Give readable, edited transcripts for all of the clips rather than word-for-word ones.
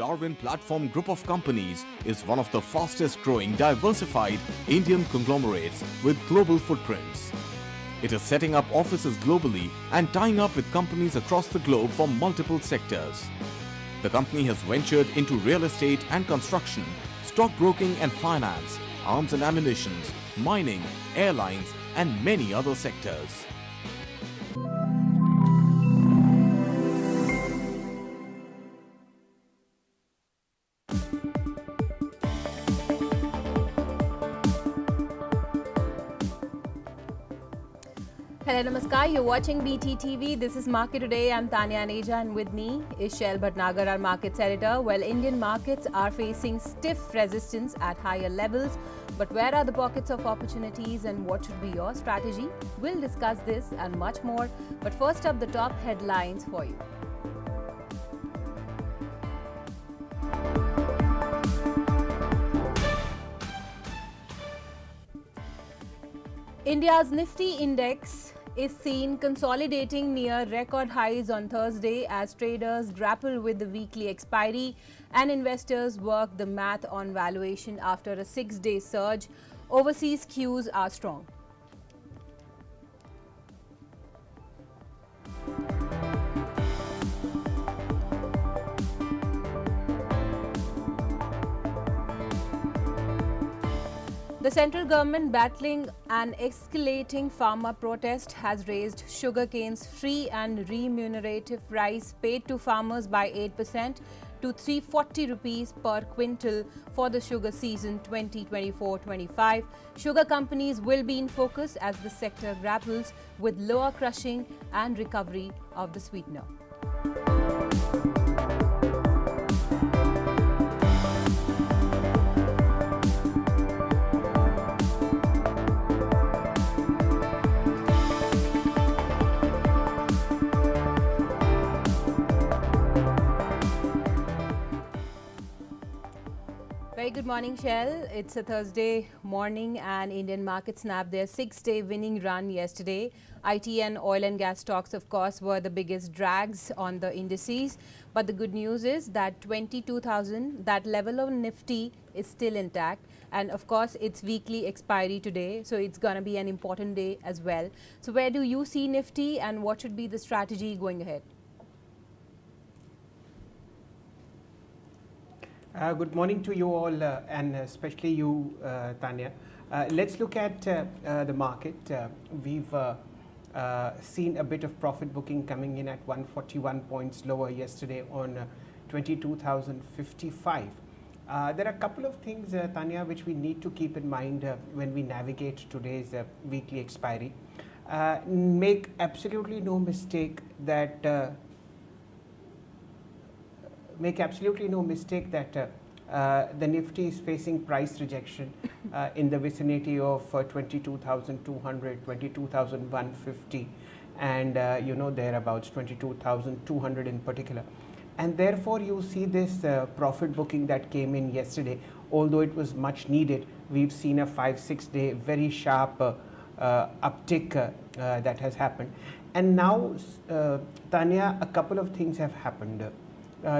Darwin Platform Group of Companies is one of the fastest growing diversified Indian conglomerates with global footprints. It is setting up offices globally and tying up with companies across the globe for multiple sectors. The company has ventured into real estate and construction, stockbroking and finance, arms and ammunition, mining, airlines and many other sectors. Hello, Namaskar. You're watching BTTV. This is Market Today. I'm Tanya Aneja and with me is Shail Bhatnagar, our markets editor. Well, Indian markets are facing stiff resistance at higher levels. But where are the pockets of opportunities and what should be your strategy? We'll discuss this and much more. But first up, the top headlines for you. India's Nifty index is seen consolidating near record highs on Thursday as traders grapple with the weekly expiry and investors work the math on valuation after a 6-day surge. Overseas cues are strong. The central government, battling an escalating farmer protest, has raised sugarcane's free and remunerative price paid to farmers by 8% to 340 rupees per quintal for the sugar season 2024-25. Sugar companies will be in focus as the sector grapples with lower crushing and recovery of the sweetener. Very good morning, Shail. It's a Thursday morning and Indian markets snapped their 6-day winning run yesterday. IT and oil and gas stocks, of course, were the biggest drags on the indices. But the good news is that 22,000, that level of Nifty is still intact. And of course, it's weekly expiry today, so it's going to be an important day as well. So where do you see Nifty and what should be the strategy going ahead? Good morning to you all and especially you, Tanya. Let's look at the market. We've seen a bit of profit booking coming in at 141 points lower yesterday on 22,055. There are a couple of things, Tanya, which we need to keep in mind when we navigate today's weekly expiry. Make absolutely no mistake that the Nifty is facing price rejection in the vicinity of 22,200, 22,150 and thereabouts, 22,200 in particular. And therefore you see this profit booking that came in yesterday. Although it was much needed, we've seen a 5-6 day very sharp uptick that has happened. And now, Tanya, a couple of things have happened.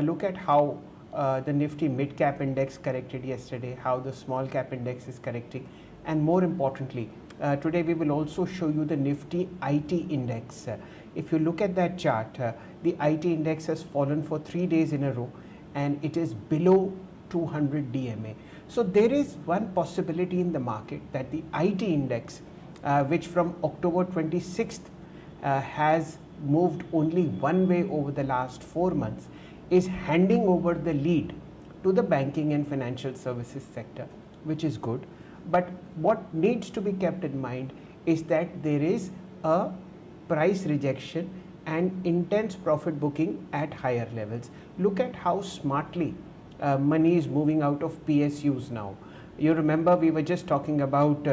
Look at how the Nifty mid-cap index corrected yesterday, how the small-cap index is correcting, and more importantly, today we will also show you the Nifty IT index. If you look at that chart, the IT index has fallen for 3 days in a row and it is below 200 DMA. So there is one possibility in the market that the IT index, which from October 26th has moved only one way over the last 4 months, is handing over the lead to the banking and financial services sector, which is good. But what needs to be kept in mind is that there is a price rejection and intense profit booking at higher levels. Look at how smartly money is moving out of PSUs now. You remember we were just talking about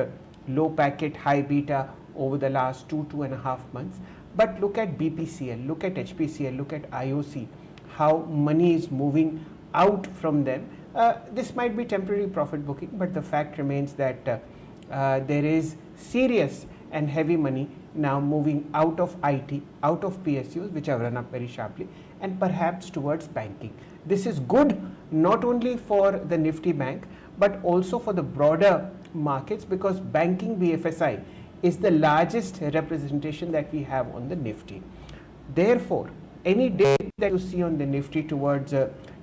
low packet, high beta over the last 2.5 months. But look at BPCL, look at HPCL, look at IOC, how money is moving out from them. This might be temporary profit booking, but the fact remains that there is serious and heavy money now moving out of IT, out of PSUs, which have run up very sharply, and perhaps towards banking. This is good not only for the Nifty Bank but also for the broader markets, because banking BFSI is the largest representation that we have on the Nifty. Therefore, any dip that you see on the Nifty towards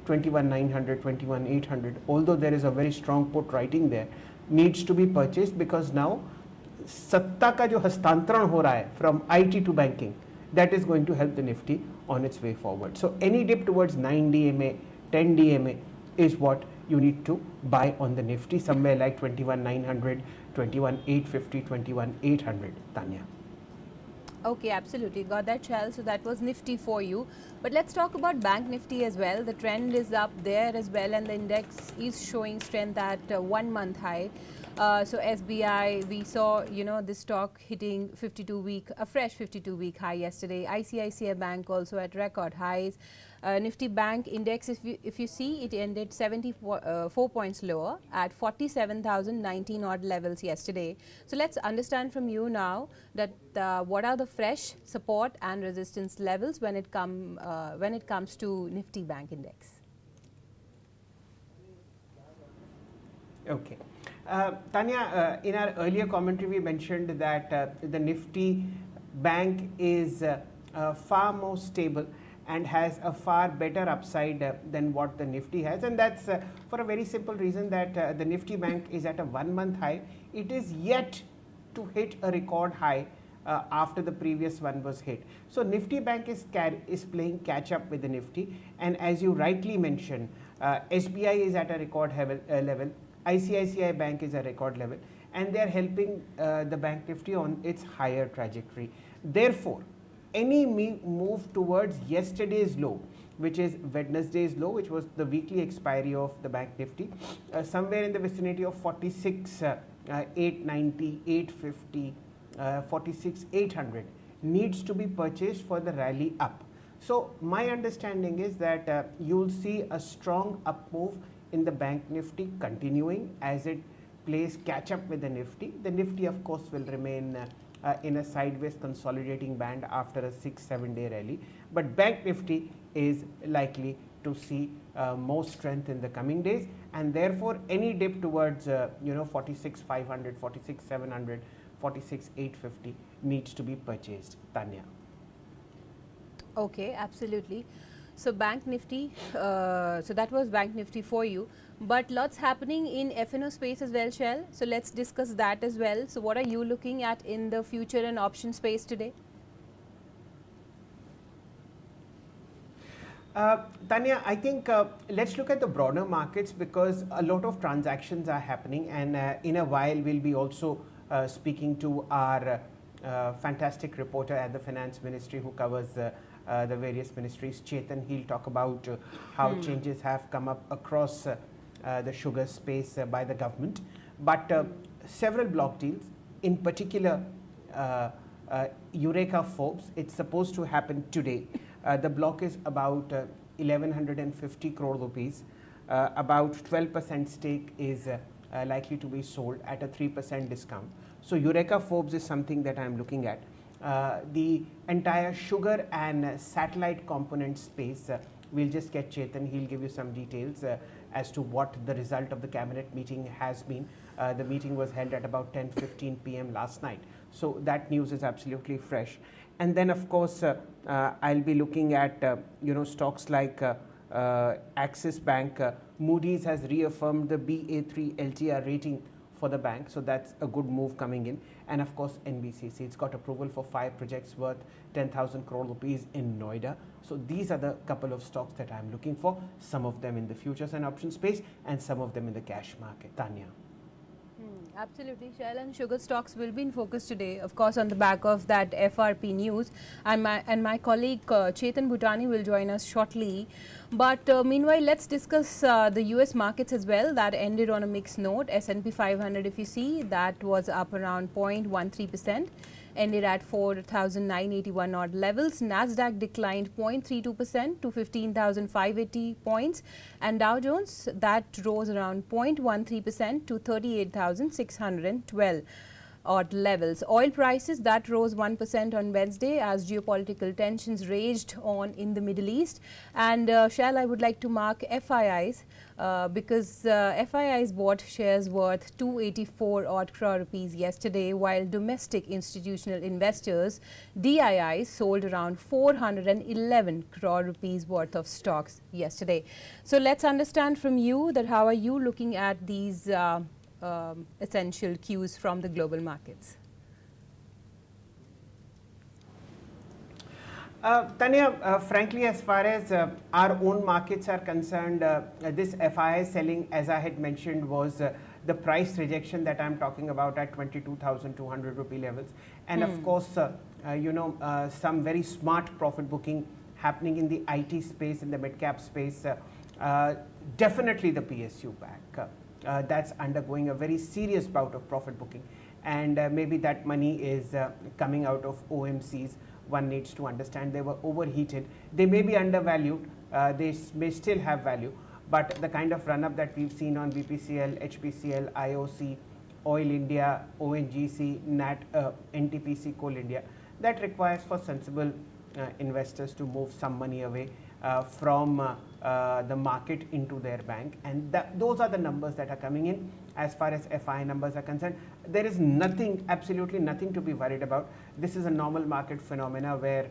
21,900, 21,800, although there is a very strong put writing there, needs to be purchased, because now सत्ता का जो हस्तांतरण हो रहा है from IT to banking, that is going to help the Nifty on its way forward. So any dip towards 9 DMA, 10 DMA is what you need to buy on the Nifty, somewhere like 21,900, 21,850, 21,800. Tanya. Okay, absolutely. Got that, Shail. So that was Nifty for you. But let's talk about Bank Nifty as well. The trend is up there as well, and the index is showing strength at 1 month high. So SBI, we saw, this stock hitting a fresh 52-week high yesterday. ICICI Bank also at record highs. Nifty Bank index, if you see, it ended 74 points lower at 47,019 odd levels yesterday. So let's understand from you now that what are the fresh support and resistance levels when it comes to Nifty Bank index. Okay. Tanya, in our earlier commentary, we mentioned that the Nifty Bank is far more stable and has a far better upside than what the Nifty has, and that's for a very simple reason that the Nifty Bank is at a 1 month high. It is yet to hit a record high after the previous one was hit. So Nifty Bank is playing catch up with the Nifty, and as you rightly mentioned, SBI is at a record level, ICICI Bank is at record level, and they are helping the Bank Nifty on its higher trajectory. Therefore, any move towards yesterday's low, which is Wednesday's low, which was the weekly expiry of the Bank Nifty, somewhere in the vicinity of 46,890, 850, 46,800 needs to be purchased for the rally up. So my understanding is that you'll see a strong up move in the Bank Nifty continuing as it plays catch up with the Nifty. The Nifty, of course, will remain in a sideways consolidating band after a 6-7 day rally, but Bank Nifty is likely to see more strength in the coming days, and therefore any dip towards 46,500, 46,700, 46,850 needs to be purchased. Tanya. Okay, absolutely. So Bank Nifty, so that was Bank Nifty for you, but lots happening in F&O space as well, Shail. So let's discuss that as well. So what are you looking at in the future and option space today? Tanya, I think let's look at the broader markets, because a lot of transactions are happening, and in a while we'll be also speaking to our fantastic reporter at the Finance Ministry who covers the various ministries, Chetan. He'll talk about how changes have come up across the sugar space by the government. But several block deals, in particular Eureka Forbes, it's supposed to happen today. The block is about 1150 crore rupees. About 12% stake is likely to be sold at a 3% discount. So Eureka Forbes is something that I'm looking at. The entire sugar and satellite component space, we'll just get Chetan, he'll give you some details as to what the result of the cabinet meeting has been. The meeting was held at about 10:15 p.m. last night, so that news is absolutely fresh. And then of course I'll be looking at stocks like Axis Bank. Moody's has reaffirmed the Ba3 LTR rating for the bank, so that's a good move coming in. And of course NBCC, it's got approval for 5 projects worth 10,000 crore rupees in Noida. So these are the couple of stocks that I'm looking for, some of them in the futures and options space and some of them in the cash market. Tanya. Absolutely, Shail, and sugar stocks will be in focus today, of course, on the back of that FRP news. And my colleague Chetan Bhutani will join us shortly. But meanwhile, let's discuss the US markets as well. That ended on a mixed note. S&P 500, if you see, that was up around 0.13%. Ended at 4,981 odd levels. Nasdaq declined 0.32% to 15,580 points, and Dow Jones, that rose around 0.13% to 38,612. odd levels. Oil prices that rose 1% on Wednesday as geopolitical tensions raged on in the Middle East. And Shail, I would like to mark FIIs because FIIs bought shares worth 284 odd crore rupees yesterday, while domestic institutional investors DIIs sold around 411 crore rupees worth of stocks yesterday. So let's understand from you that how are you looking at these essential cues from the global markets? Tanya, frankly, as far as our own markets are concerned, this FII selling, as I had mentioned, was the price rejection that I'm talking about at 22,200 rupee levels. And of course, some very smart profit booking happening in the IT space, in the mid-cap space. Definitely the PSU back. That's undergoing a very serious bout of profit booking. And maybe that money is coming out of OMCs. One needs to understand they were overheated. They may be undervalued. They may still have value. But the kind of run-up that we've seen on BPCL, HPCL, IOC, Oil India, ONGC, NAT, NTPC, Coal India, that requires for sensible investors to move some money away from the market into their bank. And those are the numbers that are coming in. As far as FI numbers are concerned, there is nothing, absolutely nothing to be worried about. This is a normal market phenomena where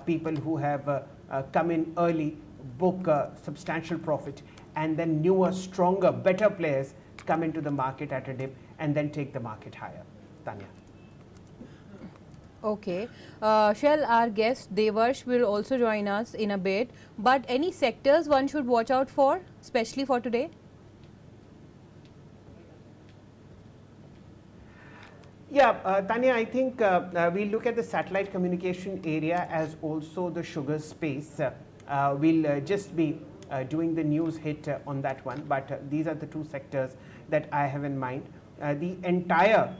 people who have come in early book substantial profit, and then newer, stronger, better players come into the market at a dip and then take the market higher. Tanya. Okay. Shail, our guest Devarsh will also join us in a bit. But any sectors one should watch out for, especially for today? Yeah, Tanya, I think we look at the satellite communication area as also the sugar space. We'll just be doing the news hit on that one, but these are the two sectors that I have in mind. The entire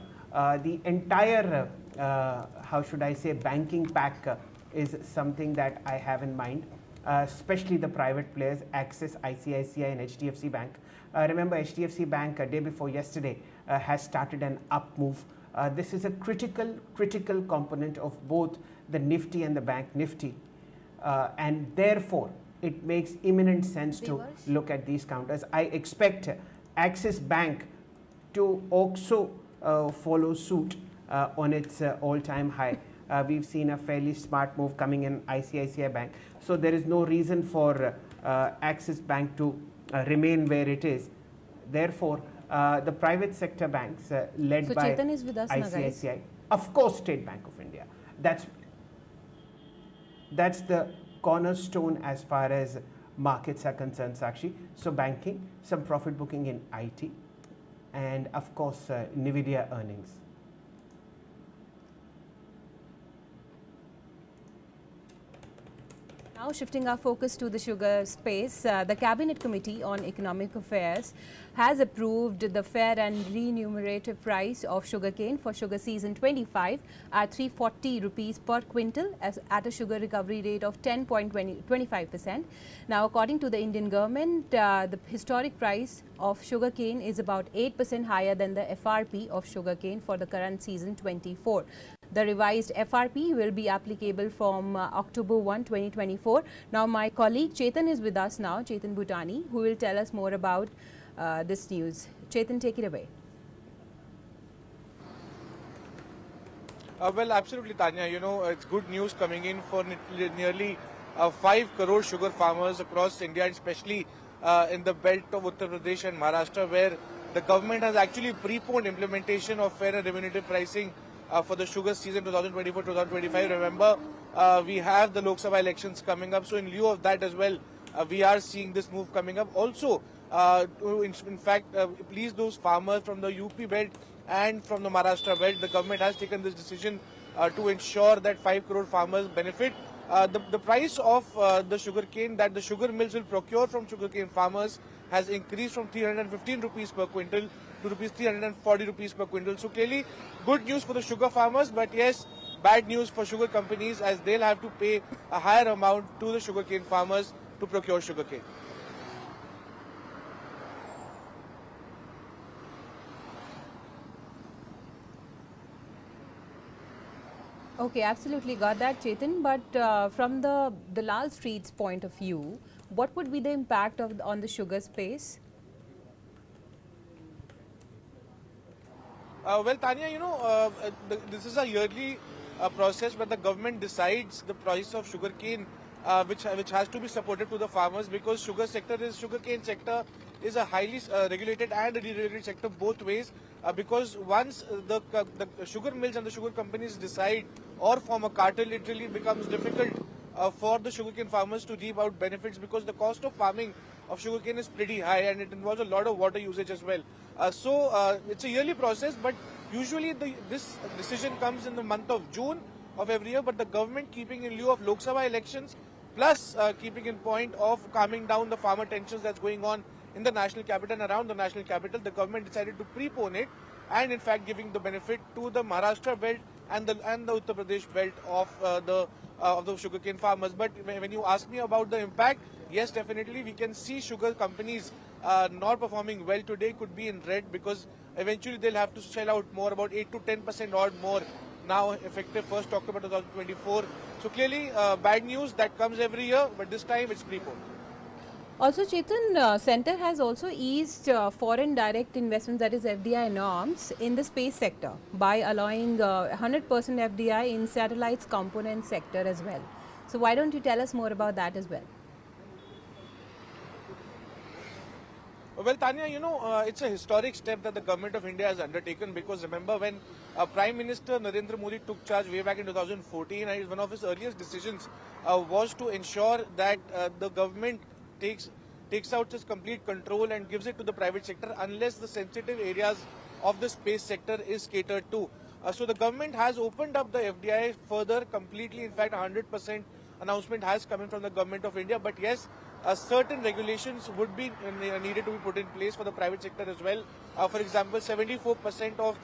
how should I say, banking pack is something that I have in mind, especially the private players, Axis, ICICI and HDFC Bank. Remember, HDFC Bank day before yesterday has started an up move. This is a critical component of both the Nifty and the Bank Nifty. And therefore, it makes imminent sense to look at these counters. I expect Axis Bank to also follow suit on its all-time high. We've seen a fairly smart move coming in ICICI Bank. So there is no reason for Axis Bank to remain where it is. Therefore, the private sector banks led by Chetan is with us ICICI, now, guys. of course, State Bank of India. That's the cornerstone as far as markets are concerned, Sakshi. So banking, some profit booking in IT, and of course, Nvidia earnings. Now shifting our focus to the sugar space, the Cabinet Committee on Economic Affairs has approved the fair and remunerative price of sugarcane for sugar season 25 at 340 rupees per quintal at a sugar recovery rate of 10.25%. Now, according to the Indian government, the historic price of sugarcane is about 8% higher than the FRP of sugarcane for the current season 24. The revised FRP will be applicable from October 1, 2024. Now, my colleague Chetan is with us now, Chetan Bhutani, who will tell us more about this news. Chetan, take it away. Well, absolutely, Tanya. You know, it's good news coming in for nearly 5 crore sugar farmers across India, and especially in the belt of Uttar Pradesh and Maharashtra, where the government has actually preponed implementation of fair and remunerative pricing for the sugar season 2024-2025. Remember, we have the Lok Sabha elections coming up, so in lieu of that as well, we are seeing this move coming up. Also, in fact, please those farmers from the UP belt and from the Maharashtra belt, the government has taken this decision to ensure that 5 crore farmers benefit. The price of the sugarcane that the sugar mills will procure from sugarcane farmers has increased from 315 rupees per quintal to 340 rupees per quintal. So clearly, good news for the sugar farmers, but yes, bad news for sugar companies as they'll have to pay a higher amount to the sugarcane farmers to procure sugarcane. Okay, absolutely got that, Chetan. But from the Dalal Street's point of view, what would be the impact of on the sugar space? Well, Tanya, this is a yearly process where the government decides the price of sugarcane, which has to be supported to the farmers, because sugarcane sector is a highly regulated and a deregulated sector both ways. Because once the sugar mills and the sugar companies decide or form a cartel, it really becomes difficult for the sugarcane farmers to reap out benefits, because the cost of farming of sugarcane is pretty high and it involves a lot of water usage as well. So it's a yearly process, but usually this decision comes in the month of June of every year. But the government, keeping in lieu of Lok Sabha elections, plus keeping in point of calming down the farmer tensions that's going on in the national capital and around the national capital, the government decided to prepone it, and in fact giving the benefit to the Maharashtra belt and the Uttar Pradesh belt of the sugarcane farmers. But when you ask me about the impact, yes, definitely we can see sugar companies not performing well today, could be in red, because eventually they'll have to shell out more, about 8 to 10% odd more now, effective 1st October 2024. So clearly bad news that comes every year, but this time it's preponed. Also, Chetan, Center has also eased foreign direct investments, that is FDI norms, in the space sector by allowing 100% FDI in satellites component sector as well. So why don't you tell us more about that as well? Well, Tanya, it's a historic step that the government of India has undertaken, because remember when Prime Minister Narendra Modi took charge way back in 2014, and one of his earliest decisions was to ensure that the government takes out its complete control and gives it to the private sector unless the sensitive areas of the space sector is catered to. So the government has opened up the FDI further completely. In fact, 100% announcement has come in from the government of India. But yes, certain regulations would be needed to be put in place for the private sector as well. For example, 74% of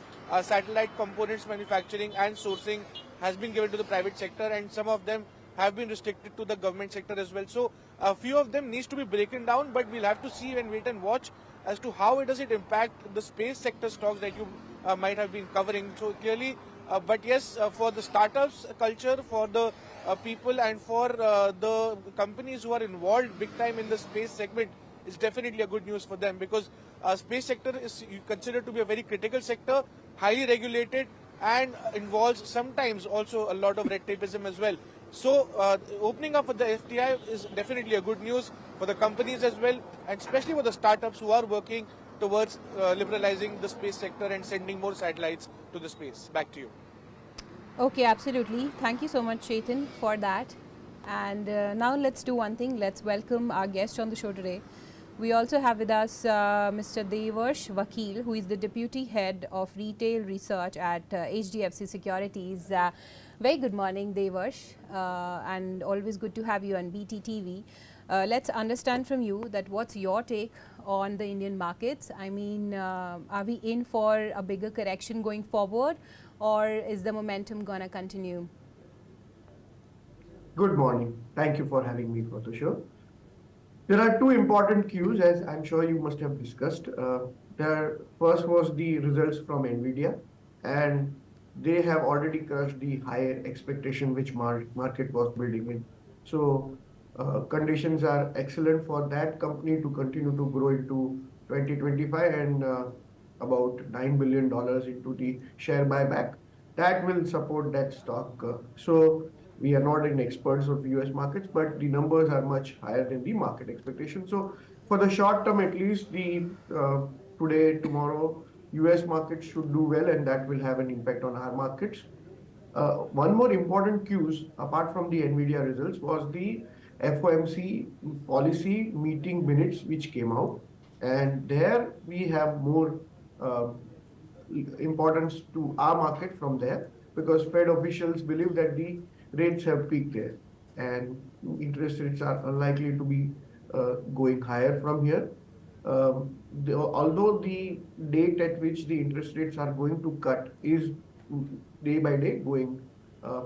satellite components manufacturing and sourcing has been given to the private sector, and some of them have been restricted to the government sector as well. So a few of them needs to be broken down, but we'll have to see and wait and watch as to how does it impact the space sector stocks that you might have been covering. So clearly, but yes, for the startups culture, for the people and for the companies who are involved big time in the space segment, is definitely a good news for them, because space sector is considered to be a very critical sector, highly regulated, and involves sometimes also a lot of red tapeism as well. So opening up for the FDI is definitely a good news for the companies as well, and especially for the startups who are working towards liberalizing the space sector and sending more satellites to the space. Back to you. Okay, absolutely. Thank you so much, Chetan, for that. And now let's do one thing. Let's welcome our guest on the show today. We also have with us Mr. Devarsh Vakil, who is the Deputy Head of Retail Research at HDFC Securities. Very good morning, Devarsh, and always good to have you on BTTV. Let's understand from you that what's your take on the Indian markets. I mean, are we in for a bigger correction going forward, or is the momentum going to continue? Good morning. Thank you for having me for the show. There are two important cues, as I'm sure you must have discussed. The first was the results from NVIDIA, and they have already crushed the higher expectation which market was building in. So conditions are excellent for that company to continue to grow into 2025 and about $9 billion into the share buyback. That will support that stock. So we are not in experts of US markets, but the numbers are much higher than the market expectation. So for the short term, at least the today, tomorrow, US markets should do well, and that will have an impact on our markets. One more important cues, apart from the NVIDIA results, was the FOMC policy meeting minutes which came out. And there we have more importance to our market from there, because Fed officials believe that the rates have peaked there and interest rates are unlikely to be going higher from here. Although the date at which the interest rates are going to cut is day by day going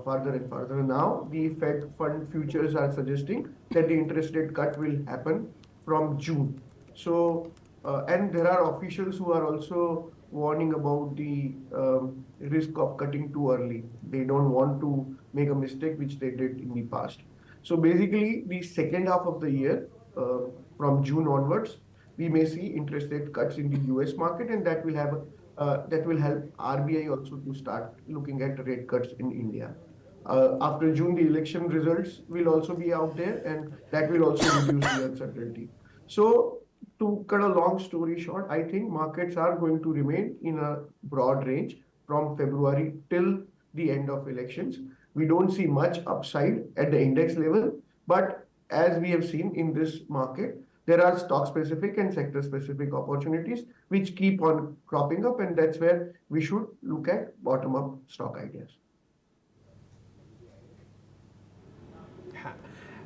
further and further. Now the Fed fund futures are suggesting that the interest rate cut will happen from June. So and there are officials who are also warning about the risk of cutting too early. They don't want to make a mistake which they did in the past. So basically, the second half of the year, from June onwards, we may see interest rate cuts in the US market, and that will help RBI also to start looking at rate cuts in India. After June, the election results will also be out there, and that will also reduce the uncertainty. So, to cut a long story short, I think markets are going to remain in a broad range from February till the end of elections. We don't see much upside at the index level, but as we have seen in this market, there are stock specific and sector specific opportunities which keep on cropping up, and that's where we should look at bottom up stock ideas.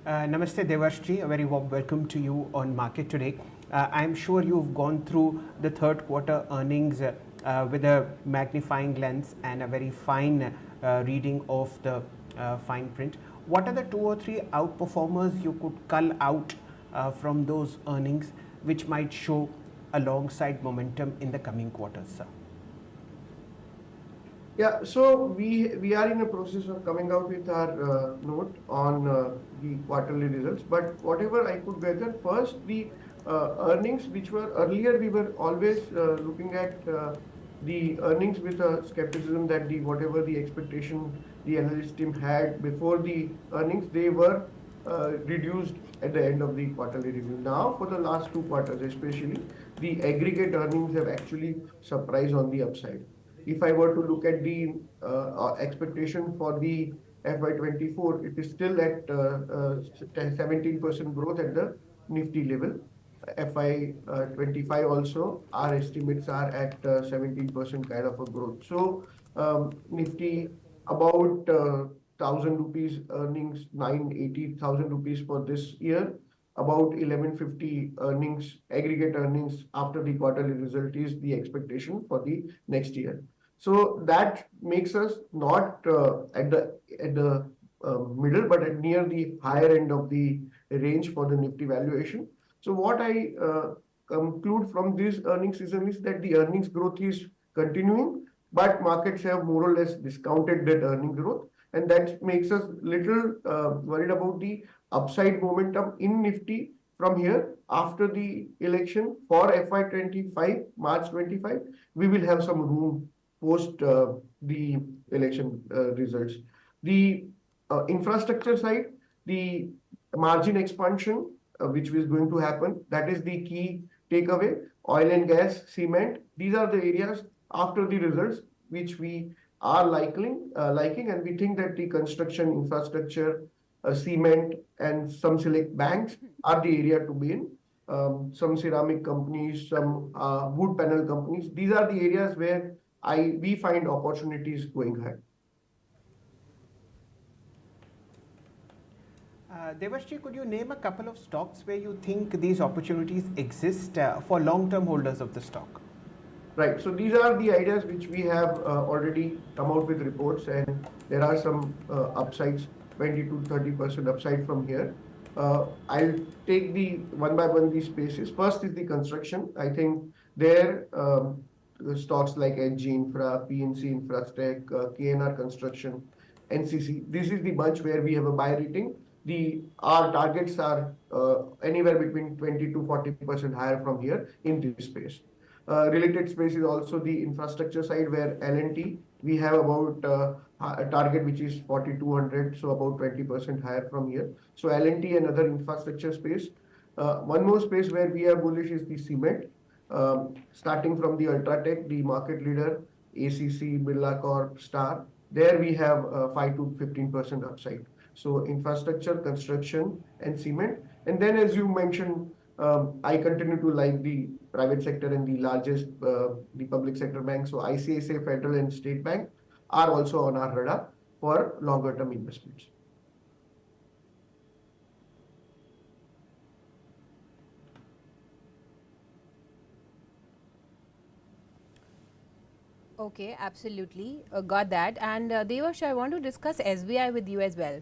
Namaste Devarshji, a very warm welcome to you on Market Today. I'm sure you've gone through the third quarter earnings with a magnifying lens and a very fine reading of the fine print. What are the 2 or 3 outperformers you could cull out from those earnings which might show alongside momentum in the coming quarters, sir? Yeah, so we are in a process of coming out with our note on the quarterly results. But whatever I could gather, first the earnings which were earlier, we were always looking at the earnings with a skepticism that whatever the expectation the analyst team had before the earnings, they were reduced at the end of the quarterly review. Now, for the last 2 quarters especially, the aggregate earnings have actually surprised on the upside. If I were to look at the expectation for the FY24, it is still at 17% growth at the Nifty level. FY25 also, our estimates are at 17% kind of a growth. So Nifty about 1,000 rupees earnings, 980,000 rupees for this year. About 1150 earnings, aggregate earnings after the quarterly result is the expectation for the next year. So that makes us not at the middle, but at near the higher end of the range for the Nifty valuation. So what I conclude from this earnings season is that the earnings growth is continuing, but markets have more or less discounted that earning growth, and that makes us little worried about the upside momentum in Nifty from here. After the election for FY25, March 25, we will have some room post the election results. The infrastructure side, the margin expansion, which is going to happen, that is the key takeaway. Oil and gas, cement, these are the areas after the results which we are liking, and we think that the construction, infrastructure, cement, and some select banks are the area to be in. Some ceramic companies, some wood panel companies, these are the areas where we find opportunities going ahead. Devarshji, could you name a couple of stocks where you think these opportunities exist for long-term holders of the stock? Right. So these are the ideas which we have already come out with reports, and there are some upsides, 20 to 30% upside from here. I'll take the one by one these spaces. First is the construction. I think there the stocks like NG Infra, PNC Infratech, KNR Construction, NCC. This is the bunch where we have a buy rating. Our targets are anywhere between 20 to 40% higher from here in this space. Related space is also the infrastructure side, where L&T, we have about a target which is 4,200, so about 20% higher from here. So L&T and other infrastructure space. One more space where we are bullish is the cement. Starting from the Ultratech, the market leader, ACC, Birla Corp, Star. There we have 5 to 15% upside. So infrastructure, construction, and cement. And then, as you mentioned, I continue to like the private sector and the largest, the public sector banks. So ICICI, Federal, and State Bank are also on our radar for longer term investments. Okay, absolutely. Got that. And Devash, I want to discuss SBI with you as well.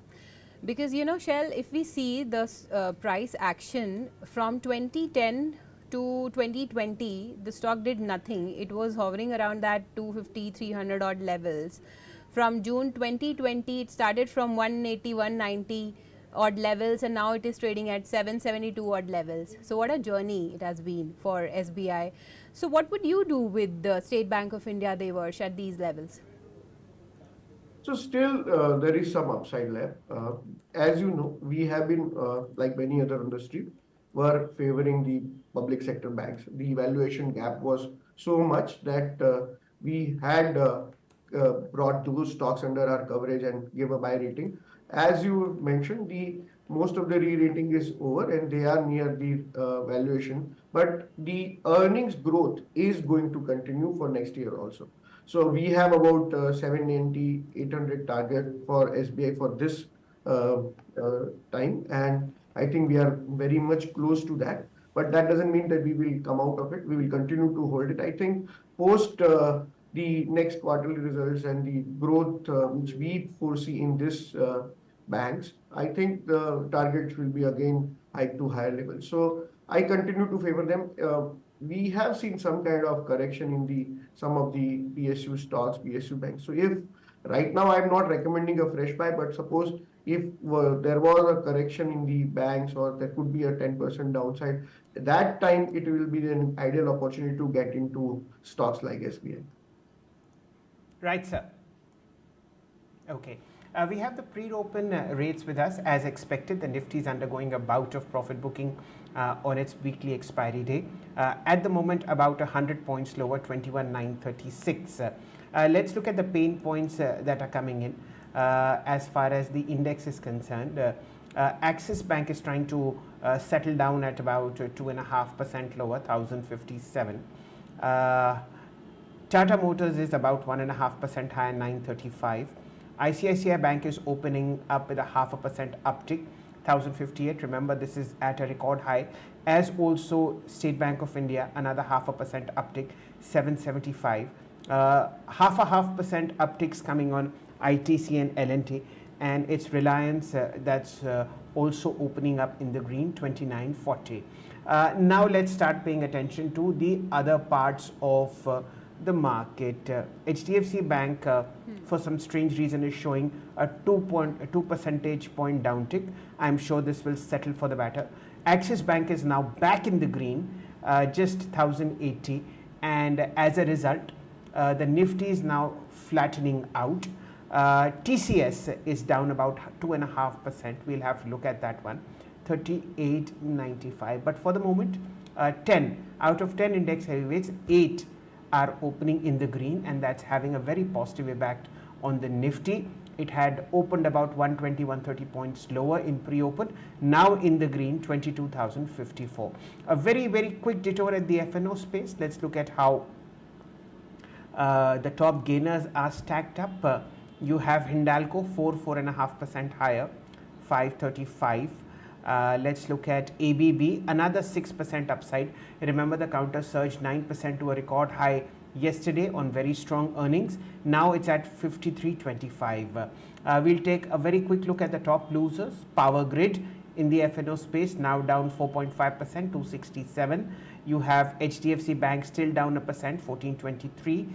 Because, Shail, if we see the price action from 2010 to 2020, the stock did nothing. It was hovering around that 250, 300 odd levels. From June 2020, it started from 180, 190 odd levels, and now it is trading at 772 odd levels. So what a journey it has been for SBI. So what would you do with the State Bank of India, Devarsh, at these levels? So still, there is some upside left. As you know, we have been, like many other industry, were favoring the public sector banks. The valuation gap was so much that we had brought those stocks under our coverage and give a buy rating. As you mentioned, the most of the re-rating is over and they are near the valuation, but the earnings growth is going to continue for next year also. So we have about 790, 800 target for SBI for this uh, time, and I think we are very much close to that. But that doesn't mean that we will come out of it. We will continue to hold it. I think post the next quarterly results and the growth which we foresee in this banks, I think the targets will be again hiked to higher levels. So I continue to favor them. We have seen some kind of correction in the some of the PSU stocks, PSU banks. So if right now I'm not recommending a fresh buy, but suppose if there was a correction in the banks or there could be a 10% downside, that time it will be an ideal opportunity to get into stocks like SBI. Right, sir. Okay. We have the pre-open rates with us. As expected, the Nifty is undergoing a bout of profit booking on its weekly expiry day. At the moment, about 100 points lower, 21,936. Let's look at the pain points that are coming in as far as the index is concerned. Axis Bank is trying to settle down at about 2.5% lower, 1,057. Tata Motors is about 1.5% higher, 935. ICICI Bank is opening up with a 0.5% uptick, 1058. Remember, this is at a record high. As also State Bank of India, another 0.5% uptick, 775. 0.5% upticks coming on ITC and L&T, and its Reliance that's also opening up in the green, 2940. Now let's start paying attention to the other parts of the market. HDFC Bank, for some strange reason, is showing a 2 percentage point downtick. I'm sure this will settle for the better. Axis Bank is now back in the green, just 1080, and as a result, the Nifty is now flattening out. TCS is down about 2.5%. We'll have to look at that one, 38.95. But for the moment, 10 out of 10 index heavyweights, 8 are opening in the green, and that's having a very positive impact on the Nifty. It had opened about 120, 130 points lower in pre-open, now in the green, 22,054. A very, very quick detour at the FNO space. Let's look at how the top gainers are stacked up. You have Hindalco, 4.5% higher, 535. Let's look at ABB, another 6% upside. Remember, the counter surged 9% to a record high yesterday on very strong earnings. Now it's at 53.25. We'll take a very quick look at the top losers. Power Grid in the FNO space, now down 4.5%, 267. You have HDFC Bank still down 1%, 1423.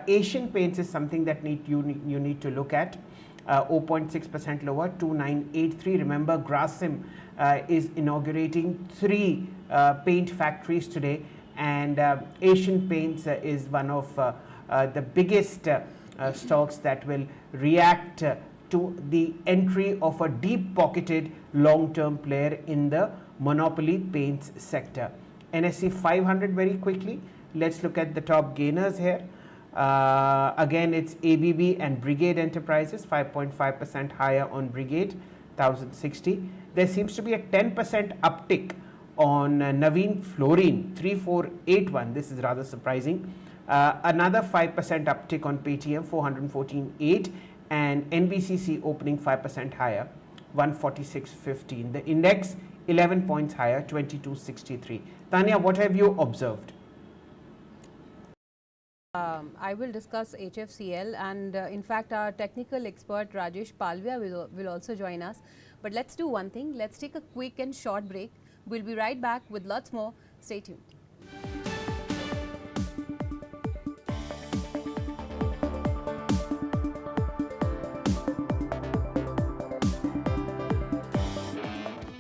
Asian Paints is something that you need to look at. 0.6% lower, 2983. Remember, Grasim is inaugurating 3 paint factories today, and Asian Paints is one of the biggest stocks that will react to the entry of a deep-pocketed long-term player in the monopoly paints sector. NSE 500 very quickly. Let's look at the top gainers here. Again, it's ABB and Brigade Enterprises, 5.5% higher on Brigade, 1060. There seems to be a 10% uptick on Naveen Fluorine, 3481. This is rather surprising. Another 5% uptick on Paytm, 414.8, and NBCC opening 5% higher, 146.15. The index 11 points higher, 2263. Tanya, what have you observed? I will discuss HFCL, and in fact our technical expert Rajesh Palvia will also join us. But let's do one thing. Let's take a quick and short break. We'll be right back with lots more. Stay tuned.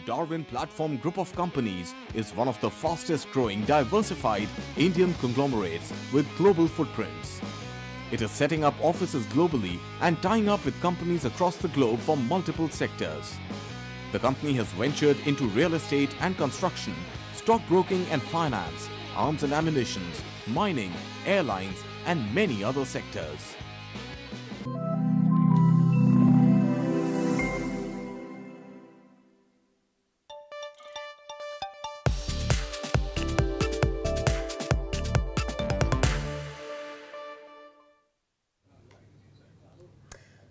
Darwin Platform Group of Companies is one of the fastest growing diversified Indian conglomerates with global footprints. It is setting up offices globally and tying up with companies across the globe from multiple sectors. The company has ventured into real estate and construction, stockbroking and finance, arms and ammunition, mining, airlines, and many other sectors.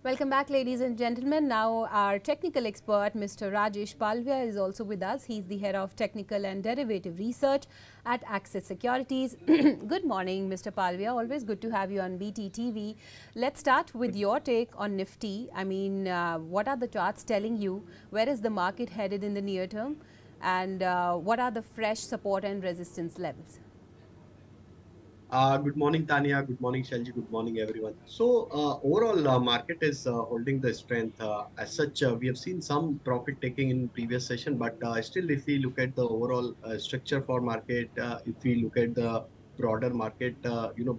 Welcome back, ladies and gentlemen. Now our technical expert, Mr. Rajesh Palvia, is also with us. He's the head of technical and derivative research at Axis Securities. Good morning, Mr. Palvia. Always good to have you on BTTV. Let's start with your take on Nifty. I mean, what are the charts telling you? Where is the market headed in the near term? And what are the fresh support and resistance levels? Good morning, Tanya. Good morning, Shailji. Good morning, everyone. So, overall, market is holding the strength. As such, we have seen some profit taking in previous session, but still, if we look at the overall structure for market, if we look at the broader market,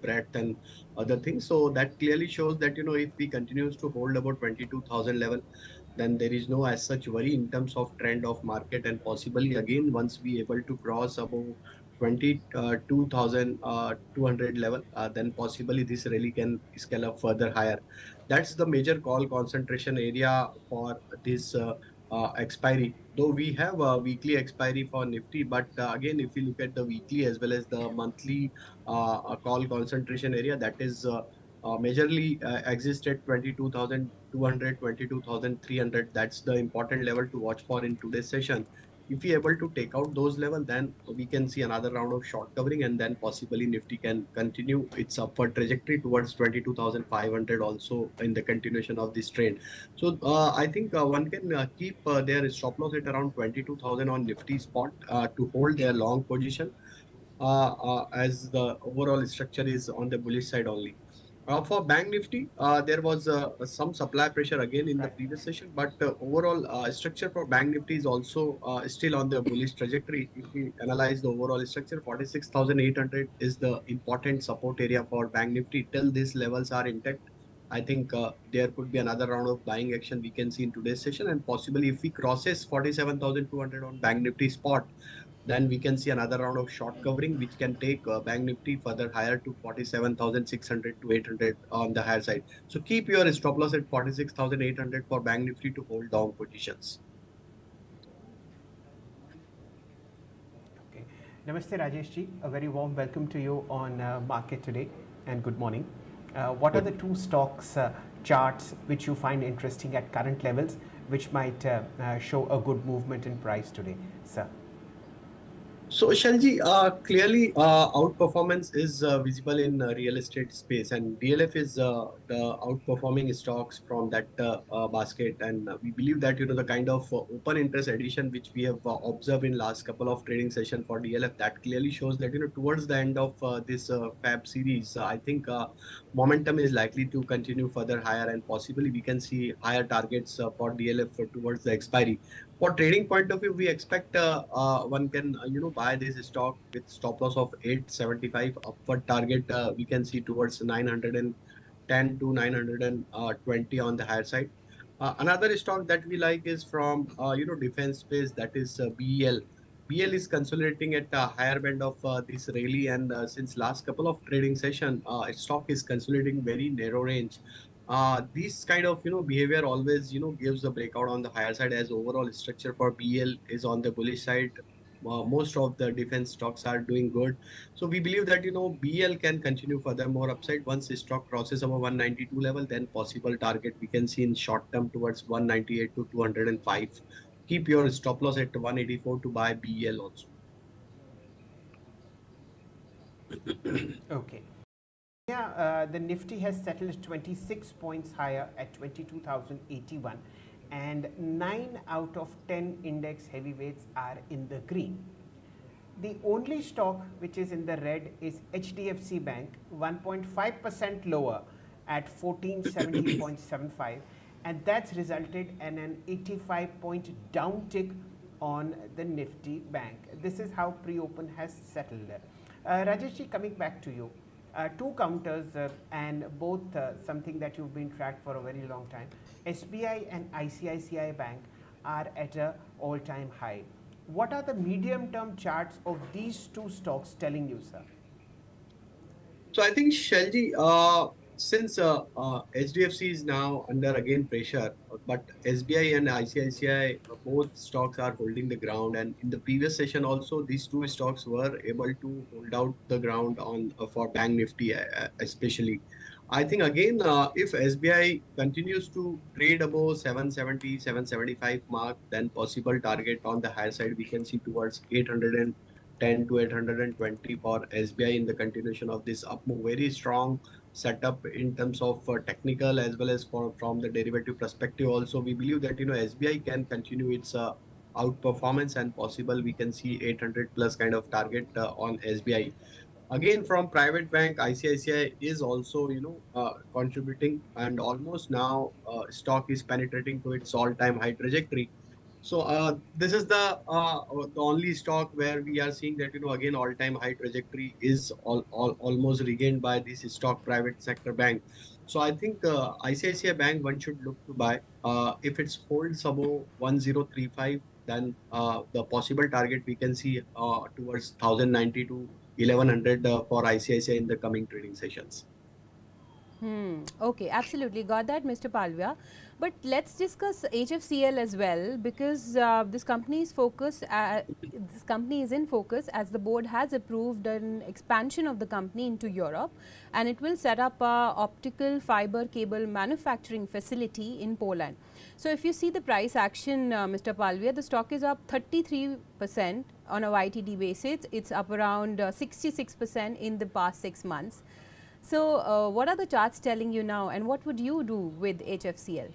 breadth and other things, so that clearly shows that if we continues to hold about 22,000 level, then there is no as such worry in terms of trend of market, and possibly again once we able to cross above 22,200 level, then possibly this rally can scale up further higher. That's the major call concentration area for this expiry. Though we have a weekly expiry for Nifty, but again, if you look at the weekly as well as the monthly call concentration area, that is majorly exist at 22,200, 22,300. That's the important level to watch for in today's session. If we able to take out those levels, then we can see another round of short covering, and then possibly Nifty can continue its upward trajectory towards 22,500 also in the continuation of this trend. So I think one can keep their stop loss at around 22,000 on Nifty spot to hold their long position, as the overall structure is on the bullish side only. For Bank Nifty, there was some supply pressure again in the previous session, but overall structure for Bank Nifty is also still on the bullish trajectory. If we analyze the overall structure, 46,800 is the important support area for Bank Nifty. Till these levels are intact, I think there could be another round of buying action we can see in today's session, and possibly if we crosses 47,200 on Bank Nifty spot, then we can see another round of short covering, which can take Bank Nifty further higher to 47,600 to 800 on the higher side. So keep your stop loss at 46,800 for Bank Nifty to hold down positions. Okay. Namaste, Rajesh ji. A very warm welcome to you on Market today, and good morning. What are the two stocks charts which you find interesting at current levels, which might show a good movement in price today, sir? So, Shalji, clearly outperformance is visible in real estate space, and DLF is the outperforming stocks from that basket. And we believe that the kind of open interest addition which we have observed in last couple of trading session for DLF, that clearly shows that towards the end of this Fab series, I think momentum is likely to continue further higher, and possibly we can see higher targets for DLF towards the expiry. For trading point of view, we expect one can buy this stock with stop loss of 875, upward target we can see towards 910 to 920 on the higher side. Another stock that we like is from defense space, that is BEL. BL is consolidating at a higher band of this rally, and since last couple of trading session, stock is consolidating very narrow range. This kind of behavior always gives a breakout on the higher side, as overall structure for BL is on the bullish side. Most of the defense stocks are doing good, so we believe that BL can continue further more upside. Once the stock crosses over 192 level, then possible target we can see in short term towards 198 to 205. Keep your stop loss at 184 to buy BL also. Okay. Yeah, the Nifty has settled 26 points higher at 22,081, and 9 out of 10 index heavyweights are in the green. The only stock which is in the red is HDFC Bank, 1.5% lower at 1470.75, and that's resulted in an 85-point downtick on the Nifty Bank. This is how pre-open has settled. Rajeshji, coming back to you. Two counters and both something that you've been tracked for a very long time. SBI and ICICI Bank are at an all-time high. What are the medium-term charts of these two stocks telling you, sir? So I think Shelji, since HDFC is now under again pressure, but SBI and ICICI both stocks are holding the ground, and in the previous session also these two stocks were able to hold out the ground on for Bank Nifty especially. I think again if SBI continues to trade above 770, 775 mark, then possible target on the higher side we can see towards 810 to 820 for SBI in the continuation of this up move. Very strong setup in terms of technical as well as from the derivative perspective. Also, we believe that SBI can continue its outperformance and possible we can see 800 plus kind of target on SBI. Again, from private bank, ICICI is also contributing, and almost now stock is penetrating to its all-time high trajectory. So this is the only stock where we are seeing that again all-time high trajectory is almost regained by this stock private sector bank. So I think ICICI Bank one should look to buy if it's holds above 1035, then the possible target we can see towards 1090 to 1100 for ICICI in the coming trading sessions. Okay, absolutely. Got that, Mr. Palvia. But let's discuss HFCL as well, because this company is in focus as the board has approved an expansion of the company into Europe, and it will set up a optical fiber cable manufacturing facility in Poland. So if you see the price action, Mr. Palvia, the stock is up 33% on a YTD basis. It's up around 66% in the past 6 months. So what are the charts telling you now, and what would you do with HFCL?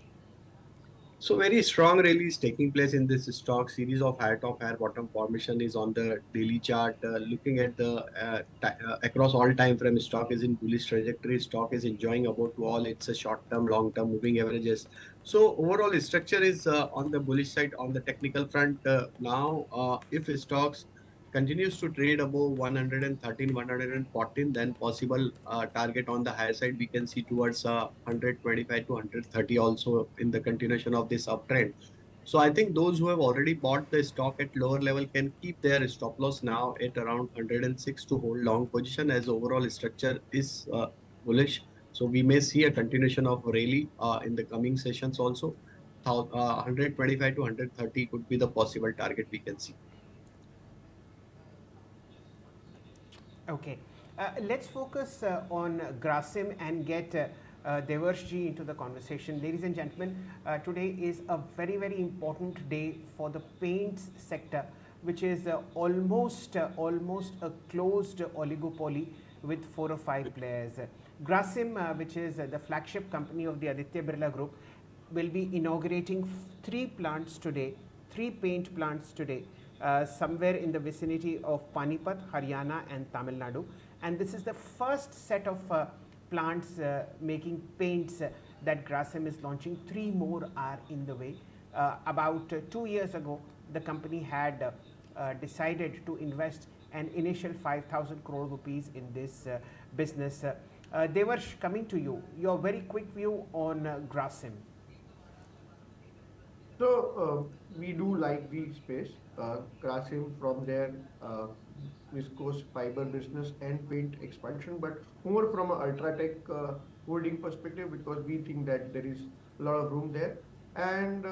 So very strong rally is taking place in this stock. Series of higher top, higher bottom formation is on the daily chart. Looking at the across all time frame, stock is in bullish trajectory. Stock is enjoying about to all its short term, long term moving averages. So overall structure is on the bullish side on the technical front. Now, if stocks continues to trade above 113, 114, then possible target on the higher side we can see towards 125 to 130 also in the continuation of this uptrend. So I think those who have already bought the stock at lower level can keep their stop loss now at around 106 to hold long position, as overall structure is bullish. So we may see a continuation of rally in the coming sessions also. 125 to 130 could be the possible target we can see. Okay. Let's focus on Grasim and get Devarshji into the conversation. Ladies and gentlemen, today is a very, very important day for the paints sector, which is almost a closed oligopoly with 4 or 5 players. Grasim, which is the flagship company of the Aditya Birla Group, will be inaugurating 3 plants today, 3 paint plants today, somewhere in the vicinity of Panipat, Haryana and Tamil Nadu. And this is the first set of plants making paints that Grasim is launching. 3 more are in the way. About 2 years ago, the company had decided to invest an initial 5,000 crore rupees in this business. Devarsh, coming to you, your very quick view on Grasim. So we do like the space. Grasim from their viscose fiber business and paint expansion, but more from an Ultratech holding perspective, because we think that there is a lot of room there. And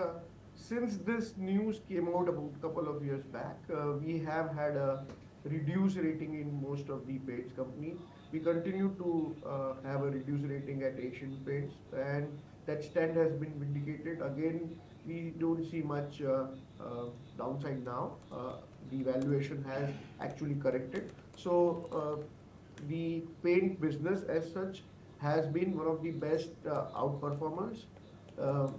since this news came out about a couple of years back, we have had a reduced rating in most of the paints companies. We continue to have a reduced rating at Asian Paints, and that stand has been vindicated. Again, we don't see much downside now. The valuation has actually corrected. So the paint business as such has been one of the best outperformers.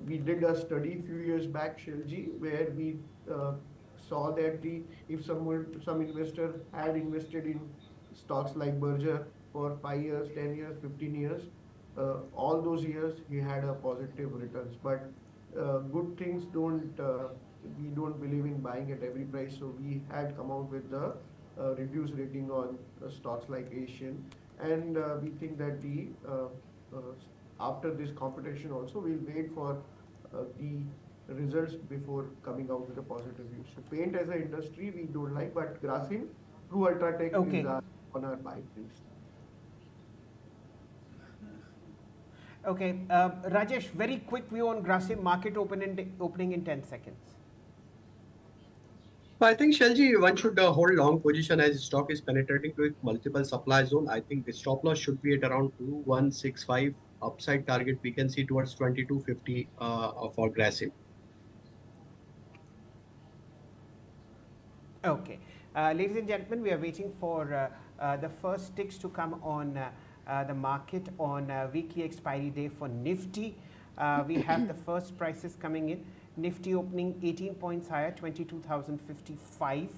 We did a study a few years back, Shailji, where we saw that the if some investor had invested in stocks like Berger for 5 years, 10 years, 15 years, all those years he had a positive returns. But good things don't we don't believe in buying at every price. So we had come out with the reduced rating on stocks like Asian, and we think that the uh, after this competition also we'll wait for the results before coming out with a positive view. So paint as an industry we don't like, but Grasim, True Ultratech is Okay. on our buy list. Okay, Rajesh, very quick view on Grasim market opening in 10 seconds. I think Shelji, one should hold long position as stock is penetrating to its multiple supply zone. I think the stop loss should be at around 2165. Upside target we can see towards 2250 for Grasim. Okay. Ladies and gentlemen, we are waiting for the first ticks to come on the market on weekly expiry day for Nifty. We have the first prices coming in. Nifty opening 18 points higher, 22,055.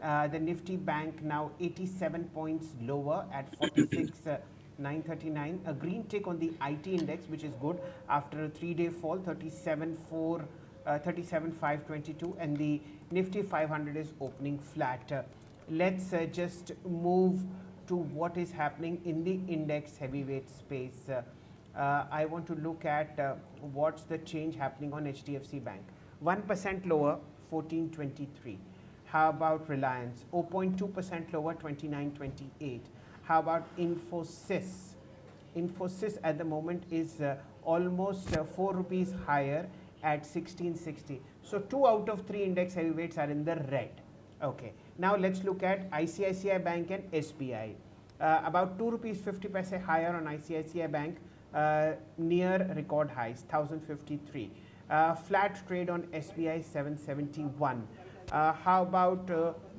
The Nifty Bank now 87 points lower at 46,939. A green tick on the IT index, which is good after a 3-day fall, 37,522, and the Nifty 500 is opening flat. Let's just move to what is happening in the index heavyweight space. I want to look at what's the change happening on HDFC Bank. 1% lower, 1423. How about Reliance? 0.2% lower, 2928. How about Infosys? Infosys at the moment is almost 4 rupees higher at 1660. So 2 out of 3 index heavyweights are in the red. Okay. Now let's look at ICICI Bank and SBI. About 2 rupees 50 paise higher on ICICI Bank, near record highs, 1053. Flat trade on SBI, 771. How about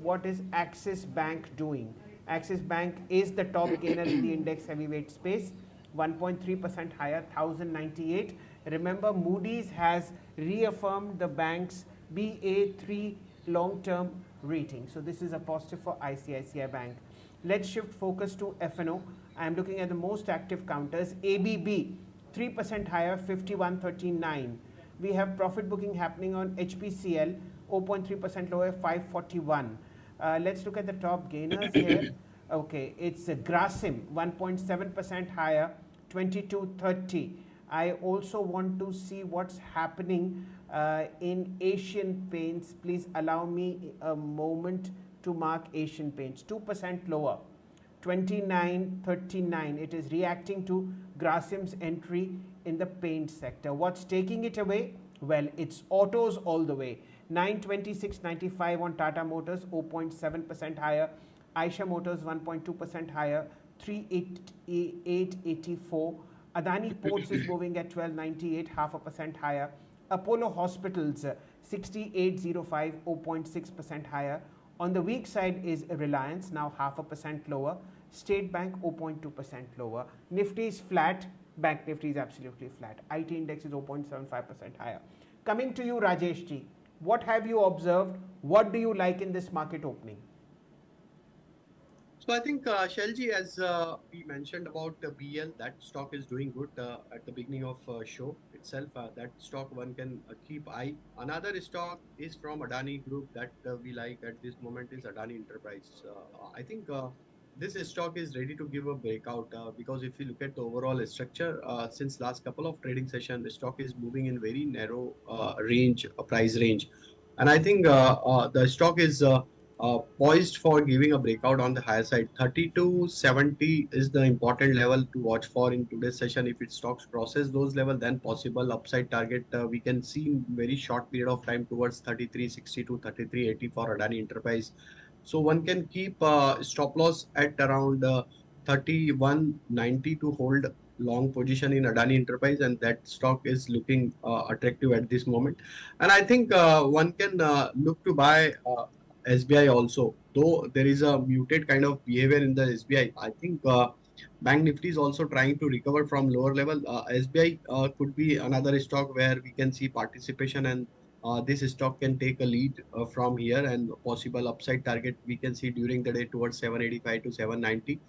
what is Axis Bank doing? Axis Bank is the top gainer in the index heavyweight space, 1.3% higher, 1098. Remember, Moody's has reaffirmed the bank's BA3 long-term rating. So this is a positive for ICICI Bank. Let's shift focus to F&O. I am looking at the most active counters. ABB, 3% higher, 5139. We have profit booking happening on HPCL, 0.3% lower, 541. Let's look at the top gainers here. Okay, it's Grasim, 1.7% higher, 2230. I also want to see what's happening in Asian Paints. Please allow me a moment to mark Asian Paints. 2% lower, 2939. It is reacting to Grasim's entry in the paint sector. What's taking it away? Well, it's autos all the way. 926.95 on Tata Motors, 0.7% higher. Eicher Motors, 1.2% higher, 388.84. Adani Ports is moving at 1298, 0.5% higher. Apollo Hospitals, 6805, 0.6% higher. On the weak side is Reliance, now 0.5% lower. State Bank, 0.2% lower. Nifty is flat. Bank Nifty is absolutely flat. IT index is 0.75% higher. Coming to you, Rajesh ji, what have you observed? What do you like in this market opening? So I think Shelji, as we mentioned about BL, that stock is doing good at the beginning of show itself. That stock one can keep eye. Another stock is from Adani Group that we like at this moment is Adani Enterprise. I think this stock is ready to give a breakout because if you look at the overall structure since last couple of trading session, the stock is moving in very narrow range, price range, and I think the stock is poised for giving a breakout on the higher side. 3270 is the important level to watch for in today's session. If it stocks crosses those level, then possible upside target we can see in very short period of time towards 3360 to 3380 for Adani Enterprise. So one can keep stop loss at around 3190 to hold long position in Adani Enterprise, and that stock is looking attractive at this moment. And I think one can look to buy SBI also, though there is a muted kind of behavior in the SBI. I think Bank Nifty is also trying to recover from lower level. SBI could be another stock where we can see participation, and this stock can take a lead from here, and possible upside target we can see during the day towards 785 to 790.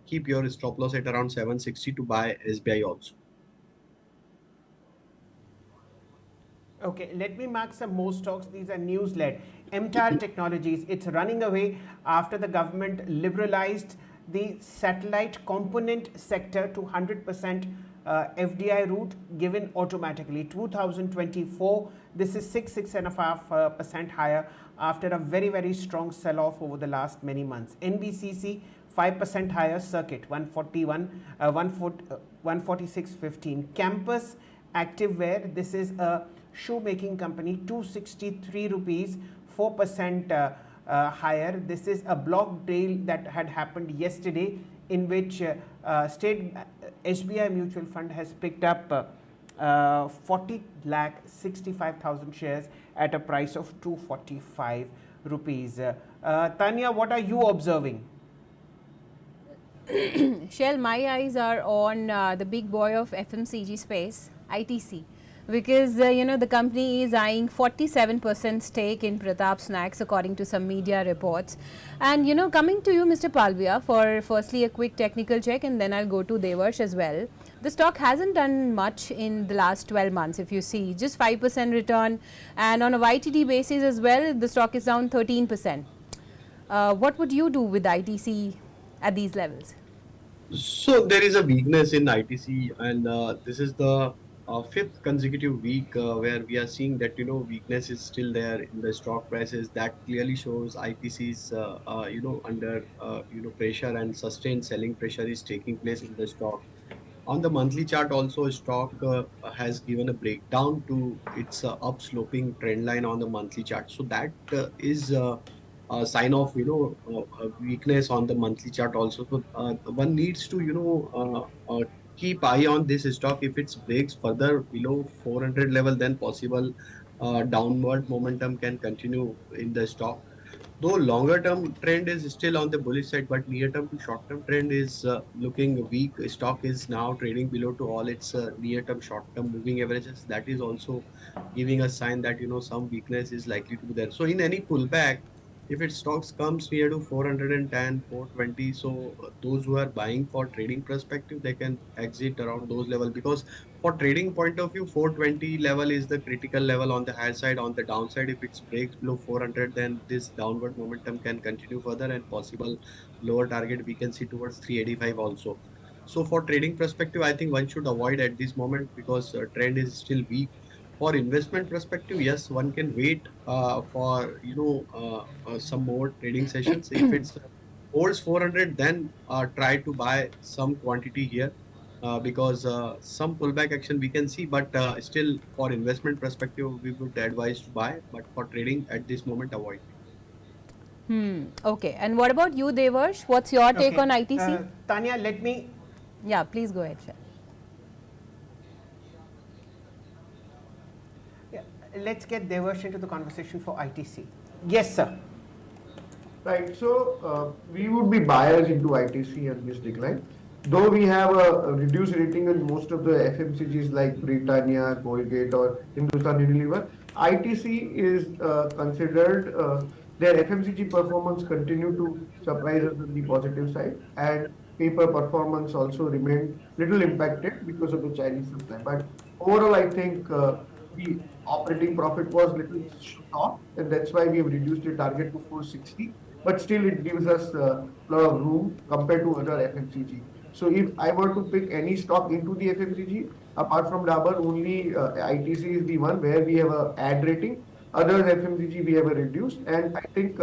Keep your stop loss at around 760 to buy SBI also. Okay, let me mark some more stocks. These are news-led. MTAR Technologies, it's running away after the government liberalized the satellite component sector to 100% FDI route given automatically. 2024, this is 6.5% higher after a very, very strong sell-off over the last many months. NBCC, 5% higher, circuit 146.15. Campus Activewear, this is a shoemaking company, 263 rupees, 4% higher. This is a block deal that had happened yesterday in which State SBI Mutual Fund has picked up 40 lakh 65,000 shares at a price of 245 rupees. Tanya, what are you observing? Shail, my eyes are on the big boy of FMCG space, ITC, because the company is eyeing 47% stake in Pratap Snacks according to some media reports. And coming to you, Mr. Palvia, for firstly a quick technical check, and then I'll go to Devarsh as well. The stock hasn't done much in the last 12 months, if you see, just 5% return, and on a YTD basis as well, the stock is down 13%. What would you do with ITC at these levels? So there is a weakness in ITC, and this is the fifth consecutive week where we are seeing that weakness is still there in the stock prices. That clearly shows ITC is under pressure, and sustained selling pressure is taking place in the stock. On the monthly chart also, stock has given a breakdown to its upsloping trend line on the monthly chart. So that is a sign of weakness on the monthly chart also. So one needs to keep eye on this stock. If it breaks further below 400 level, then possible downward momentum can continue in the stock. Though longer term trend is still on the bullish side, but near term to short term trend is looking weak. Stock is now trading below to all its near term, short term moving averages. That is also giving a sign that some weakness is likely to be there. So in any pullback, if its stocks comes near to 410, 420, so those who are buying for trading perspective, they can exit around those level, because for trading point of view, 420 level is the critical level on the high side. On the downside, if it breaks below 400, then this downward momentum can continue further, and possible lower target we can see towards 385 also. So for trading perspective, I think one should avoid at this moment, because trend is still weak. For investment perspective, yes, one can wait for some more trading sessions. If it's holds 400, then try to buy some quantity here, because some pullback action we can see, but still for investment perspective, we would advise to buy, but for trading at this moment, avoid. Okay. And what about you, Devarsh? What's your take on ITC? Tanya, let me... Yeah, please go ahead, Shail. Yeah, let's get Devarsh into the conversation for ITC. Yes, sir. Right. So we would be buyers into ITC at this decline. Though we have a reduced rating in most of the FMCGs like Britannia, Colgate, or Hindustan Unilever, ITC is considered their FMCG performance continue to surprise us on the positive side, and paper performance also remained little impacted because of the Chinese supply. But overall, I think the operating profit was little short, and that's why we have reduced the target to 460. But still, it gives us a lot of room compared to other FMCG. So if I were to pick any stock into the FMCG, apart from Dabur, only ITC is the one where we have a ad rating. Others FMCG we have a reduced, and I think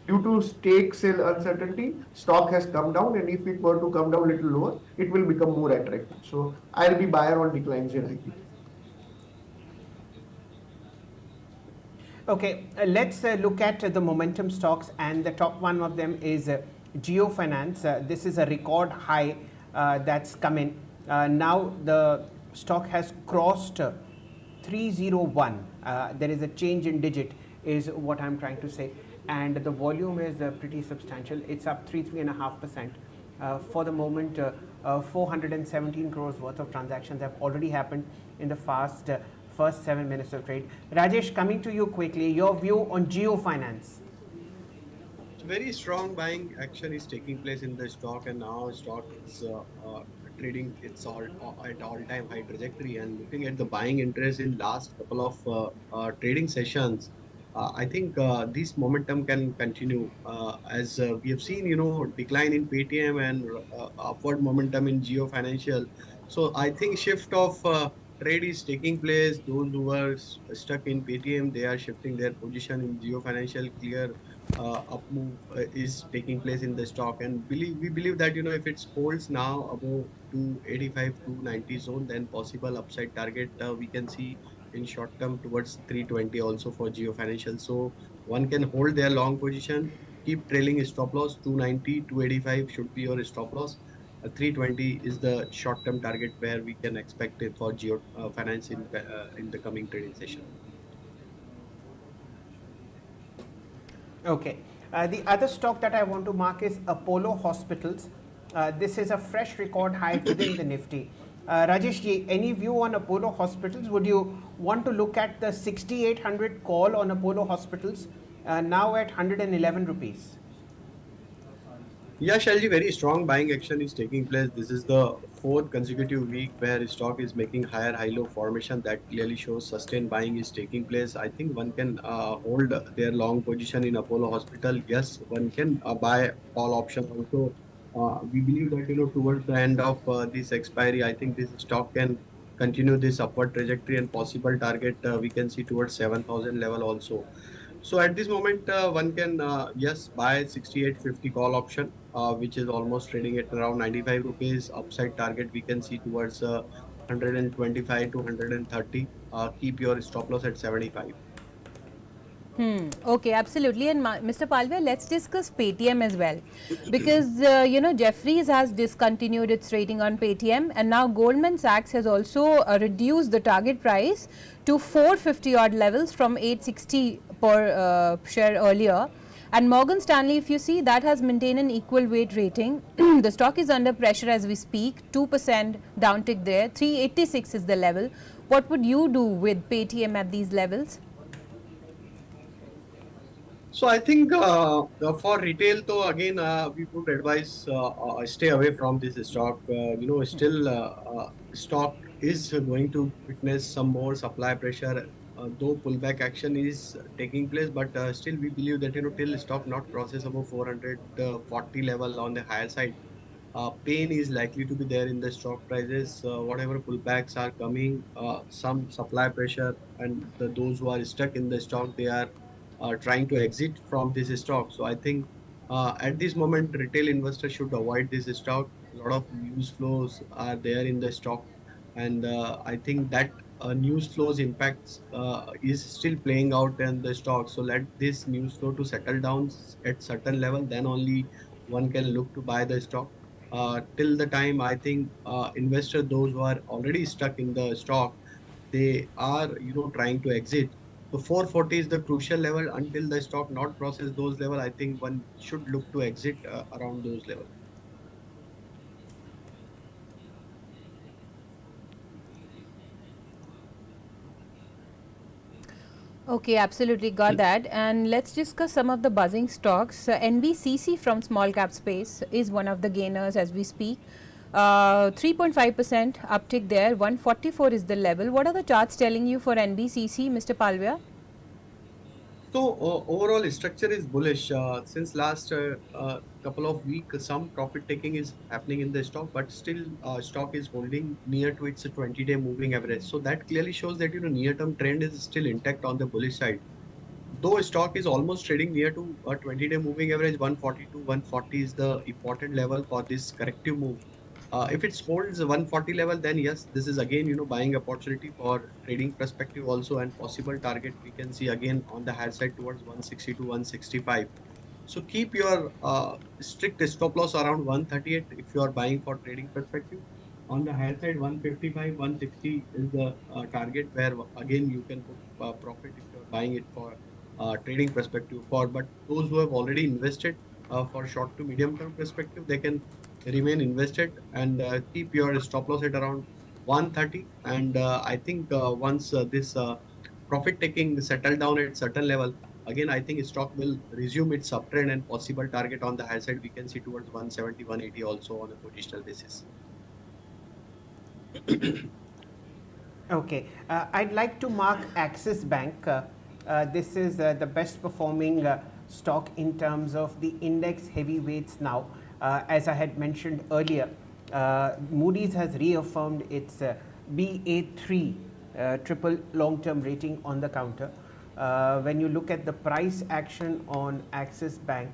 due to stake sale uncertainty, stock has come down, and if it were to come down a little lower, it will become more attractive. So I'll be buyer on declines in ITC. Okay, let's look at the momentum stocks, and the top one of them is Geo Finance. This is a record high that's come in. Now the stock has crossed 301. There is a change in digit is what I'm trying to say, and the volume is pretty substantial. It's up 3.5%. For the moment, 417 crores worth of transactions have already happened in the first 7 minutes of trade. Rajesh, coming to you quickly, your view on Geo Finance. Very strong buying action is taking place in the stock, and now stock is trading its at all-time high trajectory. And looking at the buying interest in last couple of trading sessions, I think this momentum can continue as we have seen, decline in Paytm and upward momentum in Geo Financial. So I think shift of trade is taking place. Those who were stuck in Paytm, they are shifting their position in Geo Financial. Clear up move is taking place in the stock, and we believe that if it holds now above 285 290 zone, then possible upside target we can see in short term towards 320 also for Geo Financial. So one can hold their long position, keep trailing stop loss. 290 285 should be your stop loss. 320 is the short term target where we can expect it for Geo Finance in the coming trading session. Okay. The other stock that I want to mark is Apollo Hospitals. This is a fresh record high within the Nifty. Rajesh ji, any view on Apollo Hospitals? Would you want to look at the 6,800 call on Apollo Hospitals now at 111 rupees? Yeah, Shailji, very strong buying action is taking place. This is the fourth consecutive week where stock is making higher high-low formation. That clearly shows sustained buying is taking place. I think one can hold their long position in Apollo Hospital. Yes, one can buy all option also. We believe that towards the end of this expiry, I think this stock can continue this upward trajectory, and possible target we can see towards 7,000 level also. So at this moment, one can yes buy 6850 call option, which is almost trading at around 95 rupees. Upside target we can see towards 125 to 130. Keep your stop loss at 75. Okay, absolutely. And Mr. Palve, let's discuss Paytm as well, because Jefferies has discontinued its rating on Paytm, and now Goldman Sachs has also reduced the target price to 450 odd levels from 860 per share earlier. And Morgan Stanley, if you see, that has maintained an equal weight rating. The stock is under pressure as we speak, 2% downtick there, 386 is the level. What would you do with Paytm at these levels? So I think for retail, though, again, we would advise stay away from this stock. Still stock is going to witness some more supply pressure, though pullback action is taking place. But still, we believe that till stock not crosses above 440 level on the higher side, pain is likely to be there in the stock prices. Whatever pullbacks are coming, some supply pressure, and those who are stuck in the stock, they are trying to exit from this stock. So I think at this moment, retail investors should avoid this stock. A lot of news flows are there in the stock, and I think that news flows impacts is still playing out in the stock. So let this news flow to settle down at certain level, then only one can look to buy the stock. Till the time, I think investors, those who are already stuck in the stock, they are trying to exit. So 440 is the crucial level. Until the stock not crosses those level, I think one should look to exit around those level. Okay, absolutely got that. And let's discuss some of the buzzing stocks. NBCC from small cap space is one of the gainers as we speak. 3.5% uptick there. 144 is the level. What are the charts telling you for NBCC, Mr. Palvia? So overall structure is bullish. Since last couple of weeks, some profit taking is happening in the stock, but still stock is holding near to its 20-day moving average. So that clearly shows that near-term trend is still intact on the bullish side. Though stock is almost trading near to a 20-day moving average, 140 to 140 is the important level for this corrective move. If it holds 140 level, then yes, this is again buying opportunity for trading perspective also, and possible target we can see again on the higher side towards 160 to 165. So keep your strict stop loss around 138 if you are buying for trading perspective. On the higher side, 155, 160 is the target where again you can put profit if you are buying it for trading perspective. But those who have already invested for short to medium term perspective, they can remain invested and keep your stop loss at around 130, and I think once this profit taking settle down at certain level, again I think stock will resume its uptrend, and possible target on the high side we can see towards 170, 180 also on a positional basis. Okay, I'd like to mark Axis Bank. This is the best performing stock in terms of the index heavyweights now. As I had mentioned earlier, Moody's has reaffirmed its BA3 triple long-term rating on the counter. When you look at the price action on Axis Bank,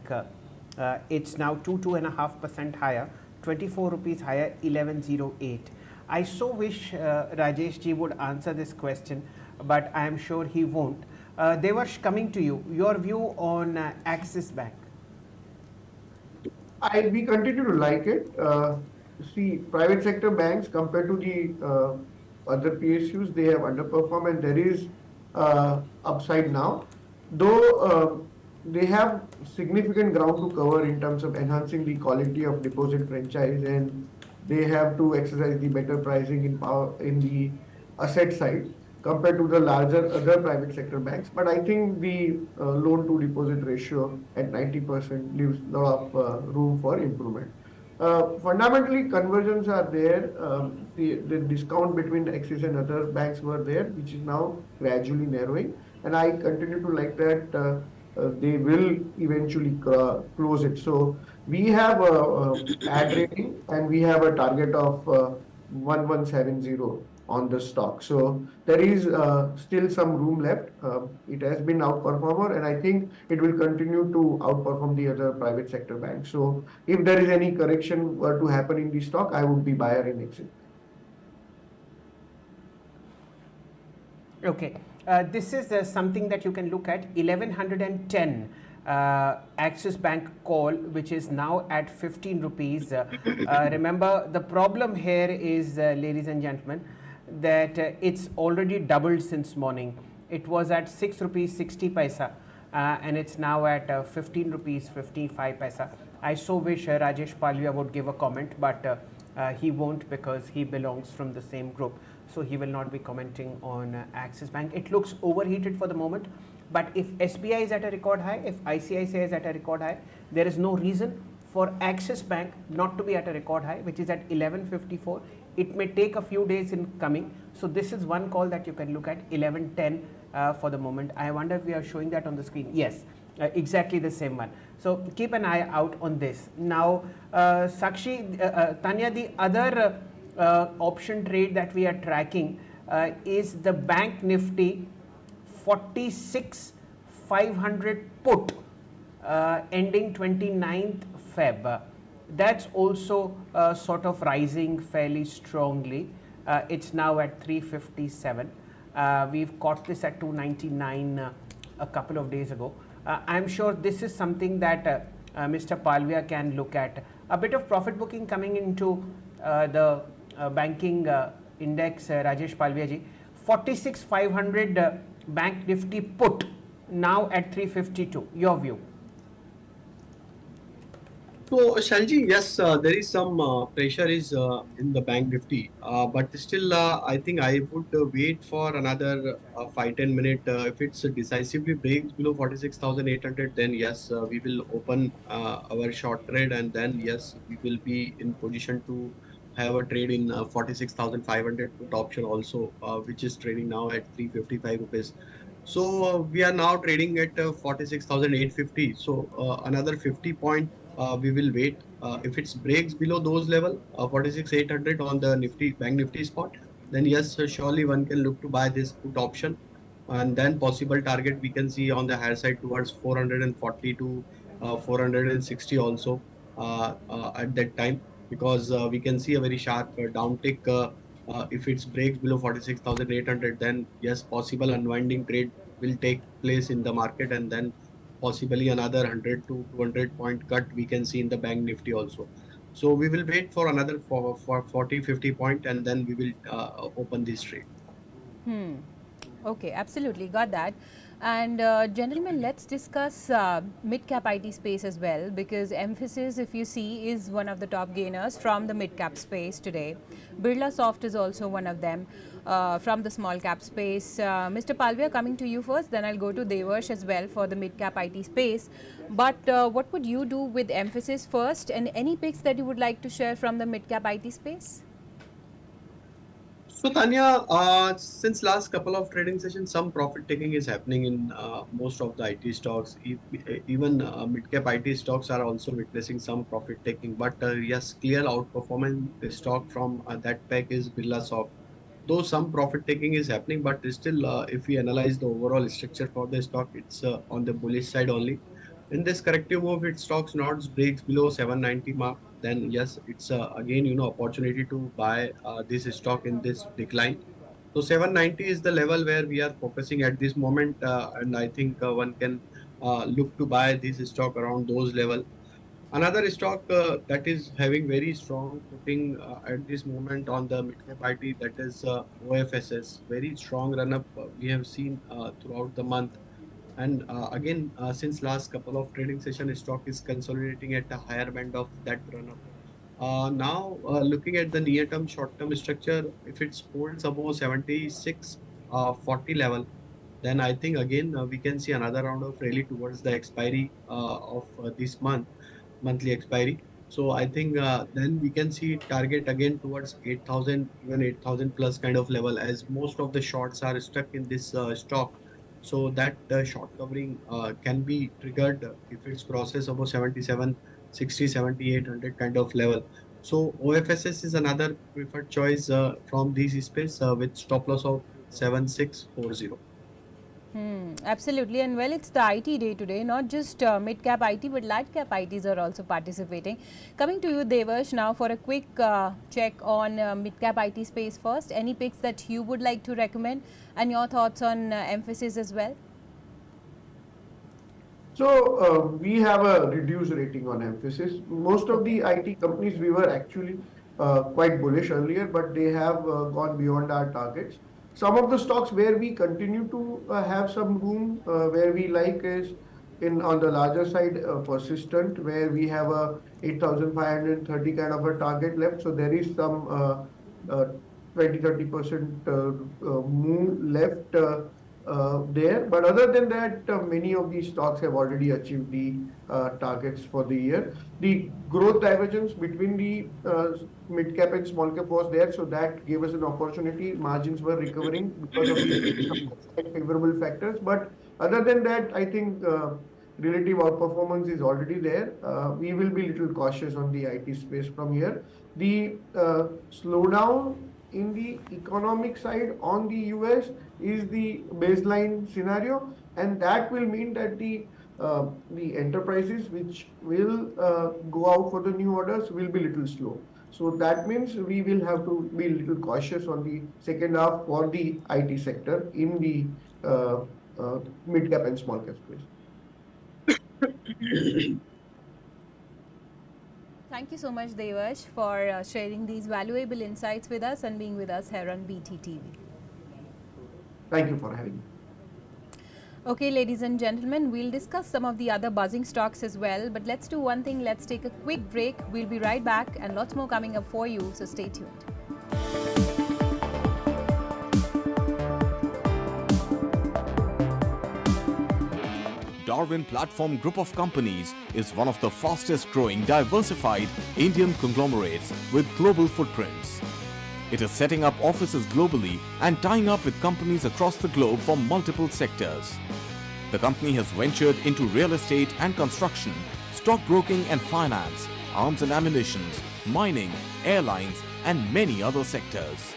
it's now 2.5% higher, 24 rupees higher, 1108. I so wish Rajesh ji would answer this question, but I am sure he won't. Devarsh, coming to you, your view on Axis Bank. We continue to like it. See, private sector banks compared to the other PSUs, they have underperformed, and there is upside now. Though they have significant ground to cover in terms of enhancing the quality of deposit franchise, and they have to exercise the better pricing in power in the asset side compared to the larger other private sector banks. But I think the loan to deposit ratio at 90% leaves a lot of room for improvement. Fundamentally, conversions are there. The discount between Axis and other banks were there, which is now gradually narrowing. And I continue to like that they will eventually close it. So we have a ad rating, and we have a target of 1170 on the stock. So there is still some room left. It has been outperformer, and I think it will continue to outperform the other private sector banks. So if there is any correction were to happen in the stock, I would be buyer in exit. Okay, this is something that you can look at 1110 Axis Bank call, which is now at 15 rupees. Remember, the problem here is, ladies and gentlemen, that it's already doubled since morning. It was at 6 rupees 60 paisa, and it's now at 15 rupees 55 paisa. I so wish Rajesh Palvia would give a comment, but he won't, because he belongs from the same group. So he will not be commenting on Axis Bank. It looks overheated for the moment, but if SBI is at a record high, if ICICI is at a record high, there is no reason for Axis Bank not to be at a record high, which is at 1154. It may take a few days in coming. So this is one call that you can look at, 1110 for the moment. I wonder if we are showing that on the screen. Yes, exactly the same one. So keep an eye out on this. Now, Sakshi, Tanya, the other option trade that we are tracking is the Bank Nifty 46,500 put ending 29th Feb. That's also sort of rising fairly strongly. It's now at 357. We've caught this at 299 a couple of days ago. I'm sure this is something that Mr. Palvia can look at. A bit of profit booking coming into the banking index, Rajesh Palvia ji. 46,500 Bank Nifty put now at 352. Your view? So, Shalji, yes, there is some pressure is in the Bank Nifty, but still, I think I would wait for another 5-10 minute. If it's decisively breaks below 46,800, then yes, we will open our short trade, and then yes, we will be in position to have a trade in 46,500 put option also, which is trading now at 355 rupees. So we are now trading at 46,850. So another 50 point we will wait. If it breaks below those level, 46,800 on the Nifty Bank Nifty spot, then yes, surely one can look to buy this put option, and then possible target we can see on the higher side towards 440 to 460 also at that time, because we can see a very sharp downtick. If it breaks below 46,800, then yes, possible unwinding trade will take place in the market, and then possibly another 100 to 200 point cut we can see in the Bank Nifty also. So we will wait for another for 40, 50 point, and then we will open this trade. Okay, absolutely, got that. And gentlemen, let's discuss mid-cap IT space as well, because Emphasis, if you see, is one of the top gainers from the mid-cap space today. Birla Soft is also one of them from the small-cap space. Mr. Palvia, coming to you first, then I'll go to Devarsh as well for the mid-cap IT space. But what would you do with Emphasis first, and any picks that you would like to share from the mid-cap IT space? So Tanya, since last couple of trading sessions, some profit taking is happening in most of the IT stocks. Even mid-cap IT stocks are also witnessing some profit taking. But yes, clear outperforming the stock from that pack is Birla Soft. Though some profit taking is happening, but still, if we analyze the overall structure for the stock, it's on the bullish side only. In this corrective move, if stocks not breaks below 790 mark, then yes, it's again opportunity to buy this stock in this decline. So 790 is the level where we are focusing at this moment, and I think one can look to buy this stock around those level. Another stock that is having very strong footing at this moment on the mid-cap IT, that is OFSS. Very strong run-up we have seen throughout the month. And again, since last couple of trading session, stock is consolidating at a higher band of that run-up. Now, looking at the near-term, short-term structure, if it holds above 76, 40 level, then I think again we can see another round of rally towards the expiry of this monthly expiry. So I think then we can see target again towards 8,000, even 8,000 plus kind of level, as most of the shorts are stuck in this stock. So that short covering can be triggered if it's crosses above 77, 60, 70, 800 kind of level. So OFSS is another preferred choice from this space with stop loss of 7640. Absolutely, and well, it's the IT day today, not just mid-cap IT, but large-cap ITs are also participating. Coming to you, Devarsh, now for a quick check on mid-cap IT space first. Any picks that you would like to recommend, and your thoughts on Emphasis as well? So we have a reduced rating on Emphasis. Most of Okay. the IT companies we were actually quite bullish earlier, but they have gone beyond our targets. Some of the stocks where we continue to have some room where we like is in on the larger side, Persistent, where we have a 8,530 kind of a target left. So there is some 20-30% move left. There. But other than that, many of these stocks have already achieved the targets for the year. The growth divergence between the mid cap and small cap was there, so that gave us an opportunity. Margins were recovering because of the favorable factors. But other than that, I think relative outperformance is already there. We will be a little cautious on the IT space from here. The slowdown in the economic side on the US is the baseline scenario, and that will mean that the enterprises which will go out for the new orders will be little slow. So that means we will have to be a little cautious on the second half for the IT sector in the mid cap and small cap space. Thank you so much, Devarsh, for sharing these valuable insights with us and being with us here on BTTV. Thank you for having me. Okay, ladies and gentlemen, we'll discuss some of the other buzzing stocks as well. But let's do one thing. Let's take a quick break. We'll be right back and lots more coming up for you. So stay tuned. Darwin Platform Group of Companies is one of the fastest growing diversified Indian conglomerates with global footprints. It is setting up offices globally and tying up with companies across the globe for multiple sectors. The company has ventured into real estate and construction, stockbroking and finance, arms and ammunition, mining, airlines, and many other sectors.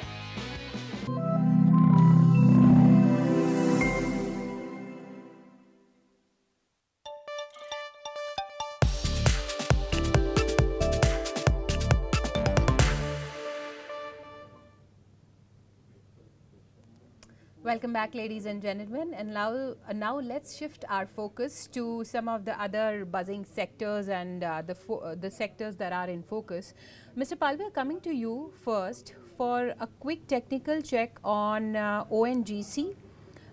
Welcome back, ladies and gentlemen. And now let's shift our focus to some of the other buzzing sectors and the sectors that are in focus. Mr. Palvia, coming to you first for a quick technical check on ONGC.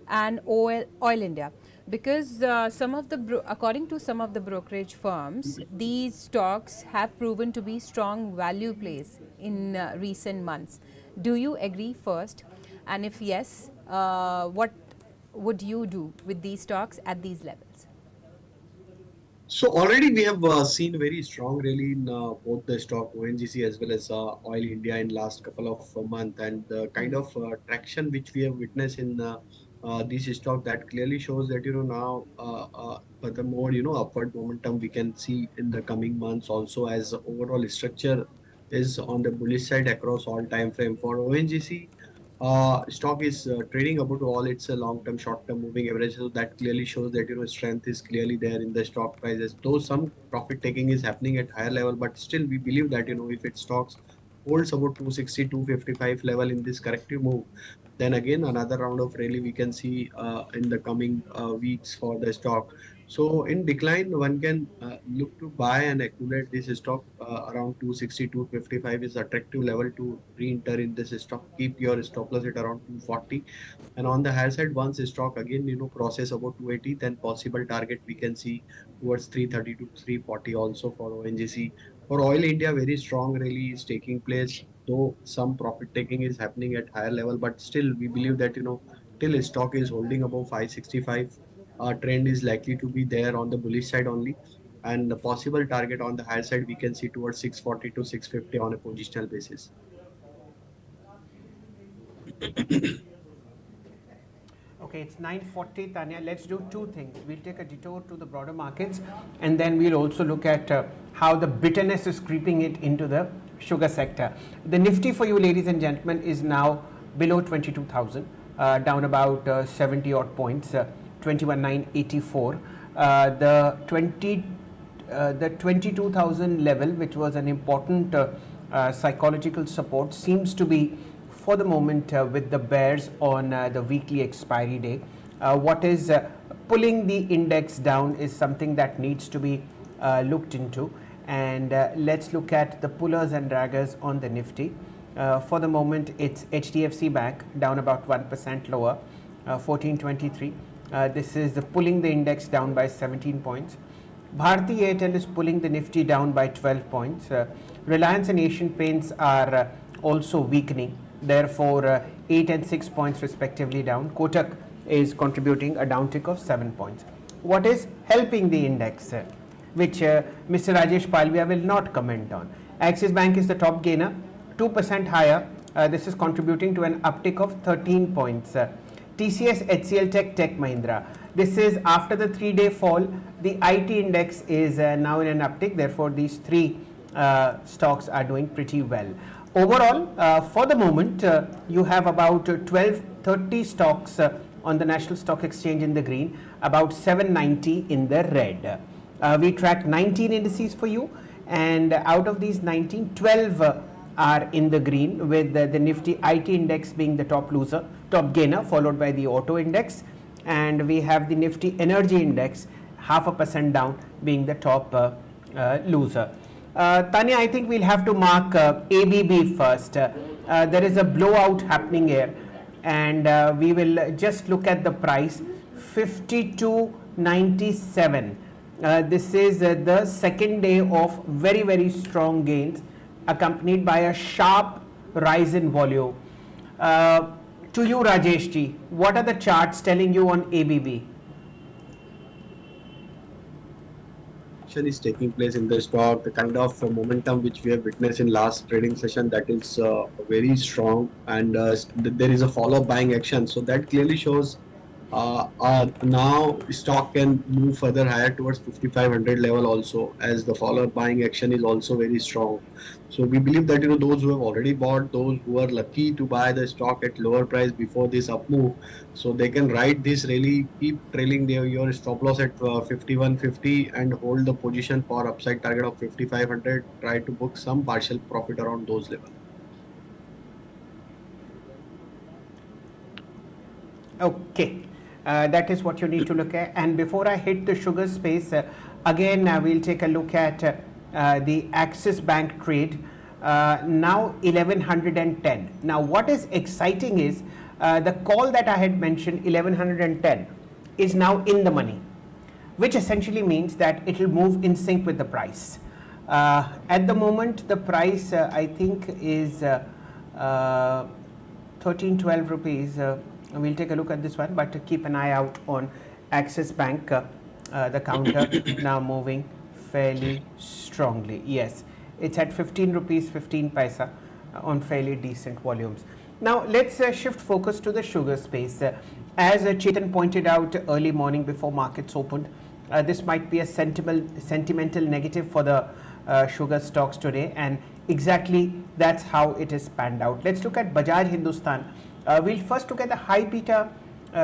and Oil India, because according to some of the brokerage firms, these stocks have proven to be strong value plays in recent months. Do you agree first? And if yes, what would you do with these stocks at these levels? So already we have seen very strong rally in both the stock ONGC as well as Oil India in last couple of months, and the kind of traction which we have witnessed in this stock, that clearly shows that now furthermore upward momentum we can see in the coming months also, as the overall structure is on the bullish side across all time frame. For ONGC, stock is trading above all its long-term, short-term moving average. So that clearly shows that strength is clearly there in the stock prices. Though some profit taking is happening at higher level, but still we believe that if it stocks holds about 260, 255 level in this corrective move, then again another round of rally we can see in the coming weeks for the stock. So in decline, one can look to buy and accumulate this stock around 260, 255 is attractive level to re-enter in this stock. Keep your stop loss at around 240. And on the higher side, once the stock again crosses about 280, then possible target we can see towards 330 to 340 also for ONGC. For Oil India, very strong rally is taking place, though some profit taking is happening at higher level, but still we believe that till stock is holding above 565, trend is likely to be there on the bullish side only, and the possible target on the higher side we can see towards 640 to 650 on a positional basis. Okay, it's 9:40, Tanya. Let's do two things. We'll take a detour to the broader markets, and then we'll also look at how the bitterness is creeping it into the sugar sector. The Nifty for you, ladies and gentlemen, is now below 22,000, down about 70 odd points, 21,984. The 22,000 level, which was an important psychological support, seems to be for the moment with the bears on the weekly expiry day. What is pulling the index down is something that needs to be looked into, and let's look at the pullers and draggers on the Nifty. For the moment, it's HDFC Bank down about 1% lower, 1423. This is pulling the index down by 17 points. Bharti Airtel is pulling the Nifty down by 12 points. Reliance and Asian Paints are also weakening, therefore 8 and 6 points respectively down. Kotak is contributing a downtick of 7 points. What is helping the index, which Mr. Rajesh Palvia will not comment on? Axis Bank is the top gainer, 2% higher. This is contributing to an uptick of 13 points. TCS, HCL Tech Mahindra. This is after the 3-day fall. The IT index is now in an uptick, therefore these three stocks are doing pretty well. Overall, for the moment, you have about 1230 stocks on the National Stock Exchange in the green, about 790 in the red. We tracked 19 indices for you, and out of these 19, 12 are in the green, with the Nifty IT index being the top gainer, followed by the auto index, and we have the Nifty energy index 0.5% down, being the top loser. Tanya, I think we'll have to mark ABB first. There is a blowout happening here, and we will just look at the price, 52.97. This is the second day of very, very strong gains, accompanied by a sharp rise in volume. To you, Rajesh ji, what are the charts telling you on ABB? Is taking place in the stock, the kind of momentum which we have witnessed in last trading session, that is very strong, and there is a follow-up buying action, so that clearly shows now stock can move further higher towards 5500 level also, as the follow-up buying action is also very strong. So we believe that those who have already bought, those who are lucky to buy the stock at lower price before this up move, so they can ride this rally, keep trailing your stop loss at 5150 and hold the position for upside target of 5500. Try to book some partial profit around those levels. Okay. That is what you need to look at. And before I hit the sugar space, again we'll take a look at the Axis Bank trade, now 1110. Now what is exciting is The call that I had mentioned, 1110, is now in the money, which essentially means that it will move in sync with the price. At the moment, the price I think is 1312 rupees. We'll take a look at this one, but keep an eye out on Axis Bank, the counter now moving fairly strongly. Yes, it's at 15 rupees 15 paisa on fairly decent volumes. Now let's shift focus to the sugar space. As Chetan pointed out early morning before markets opened, this might be a sentimental negative for the sugar stocks today, and exactly that's how it is panned out. Let's look at Bajaj Hindustan. We'll first look at the high beta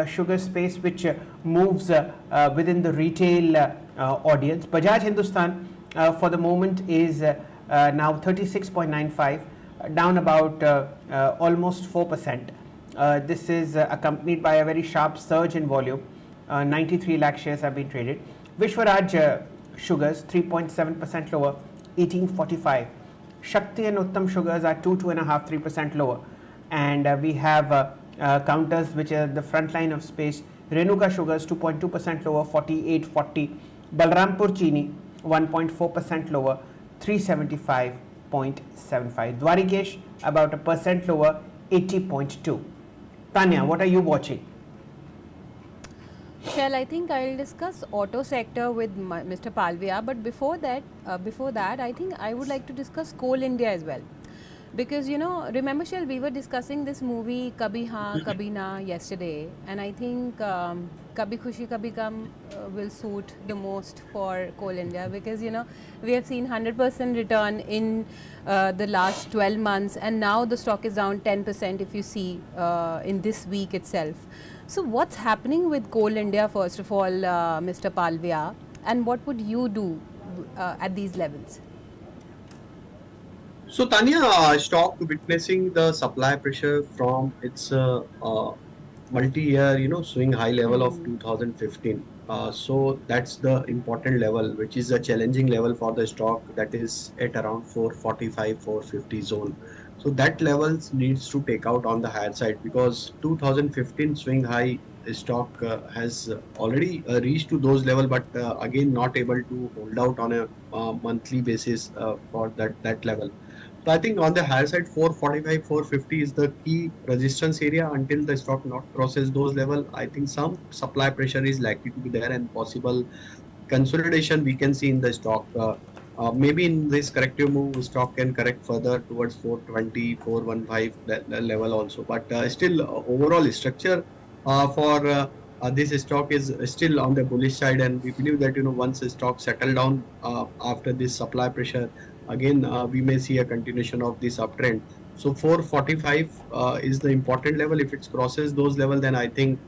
sugar space, which moves within the retail audience. Bajaj Hindustan for the moment is now 36.95, down about almost 4%. This is accompanied by a very sharp surge in volume. 93 lakh shares have been traded. Vishwaraj Sugars 3.7% lower, 1845. Shakti and Uttam Sugars are 2.5%, 3% lower. And we have counters which are the front line of space. Renuka Sugars 2.2% lower, 4840. Balrampur Chini 1.4% lower, 375.75. Dwarikesh about 1% lower, 80.2. Tanya, what are you watching? Shail, I think I'll discuss auto sector with Mr. Palvia, but before that, I think I would like to discuss Coal India as well. Because, you know, remember Shail, we were discussing this movie Kabhi Haan, Kabhi Na yesterday, and I think Kabhi Khushi Kabhi Gum will suit the most for Coal India, because, you know, we have seen 100% return in the last 12 months, and now the stock is down 10% if you see in this week itself. So what's happening with Coal India, first of all, Mr. Palvia, and what would you do at these levels? So Tanya, stock witnessing the supply pressure from its multi-year, swing high level of 2015. So that's the important level, which is a challenging level for the stock, that is at around 445, 450 zone. So that level needs to take out on the higher side, because 2015 swing high stock has already reached to those level, but again not able to hold out on a monthly basis for that level. So I think on the higher side, 445, 450 is the key resistance area. Until the stock not crosses those level, I think some supply pressure is likely to be there, and possible consolidation we can see in the stock. Maybe in this corrective move, stock can correct further towards 420, 415 that level also. But still, overall structure for this stock is still on the bullish side, and we believe that once the stock settle down after this supply pressure, again we may see a continuation of this uptrend. So 445 is the important level. If it crosses those level, then I think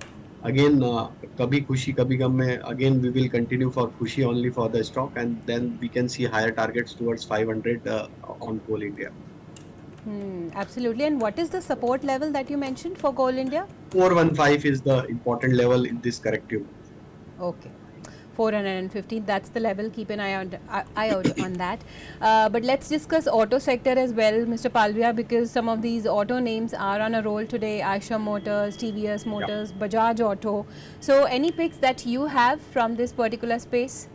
again kabhi khushi kabhi gum mein again we will continue for khushi only for the stock, and then we can see higher targets towards 500 on Coal India. Absolutely. And what is the support level that you mentioned for Coal India? 415 is the important level in this corrective. Okay. 450, that's the level. Keep an eye out on that. But let's discuss auto sector as well, Mr. Palvia, because some of these auto names are on a roll today. Eicher Motors, TVS Motors, Bajaj Auto. So any picks that you have from this particular space?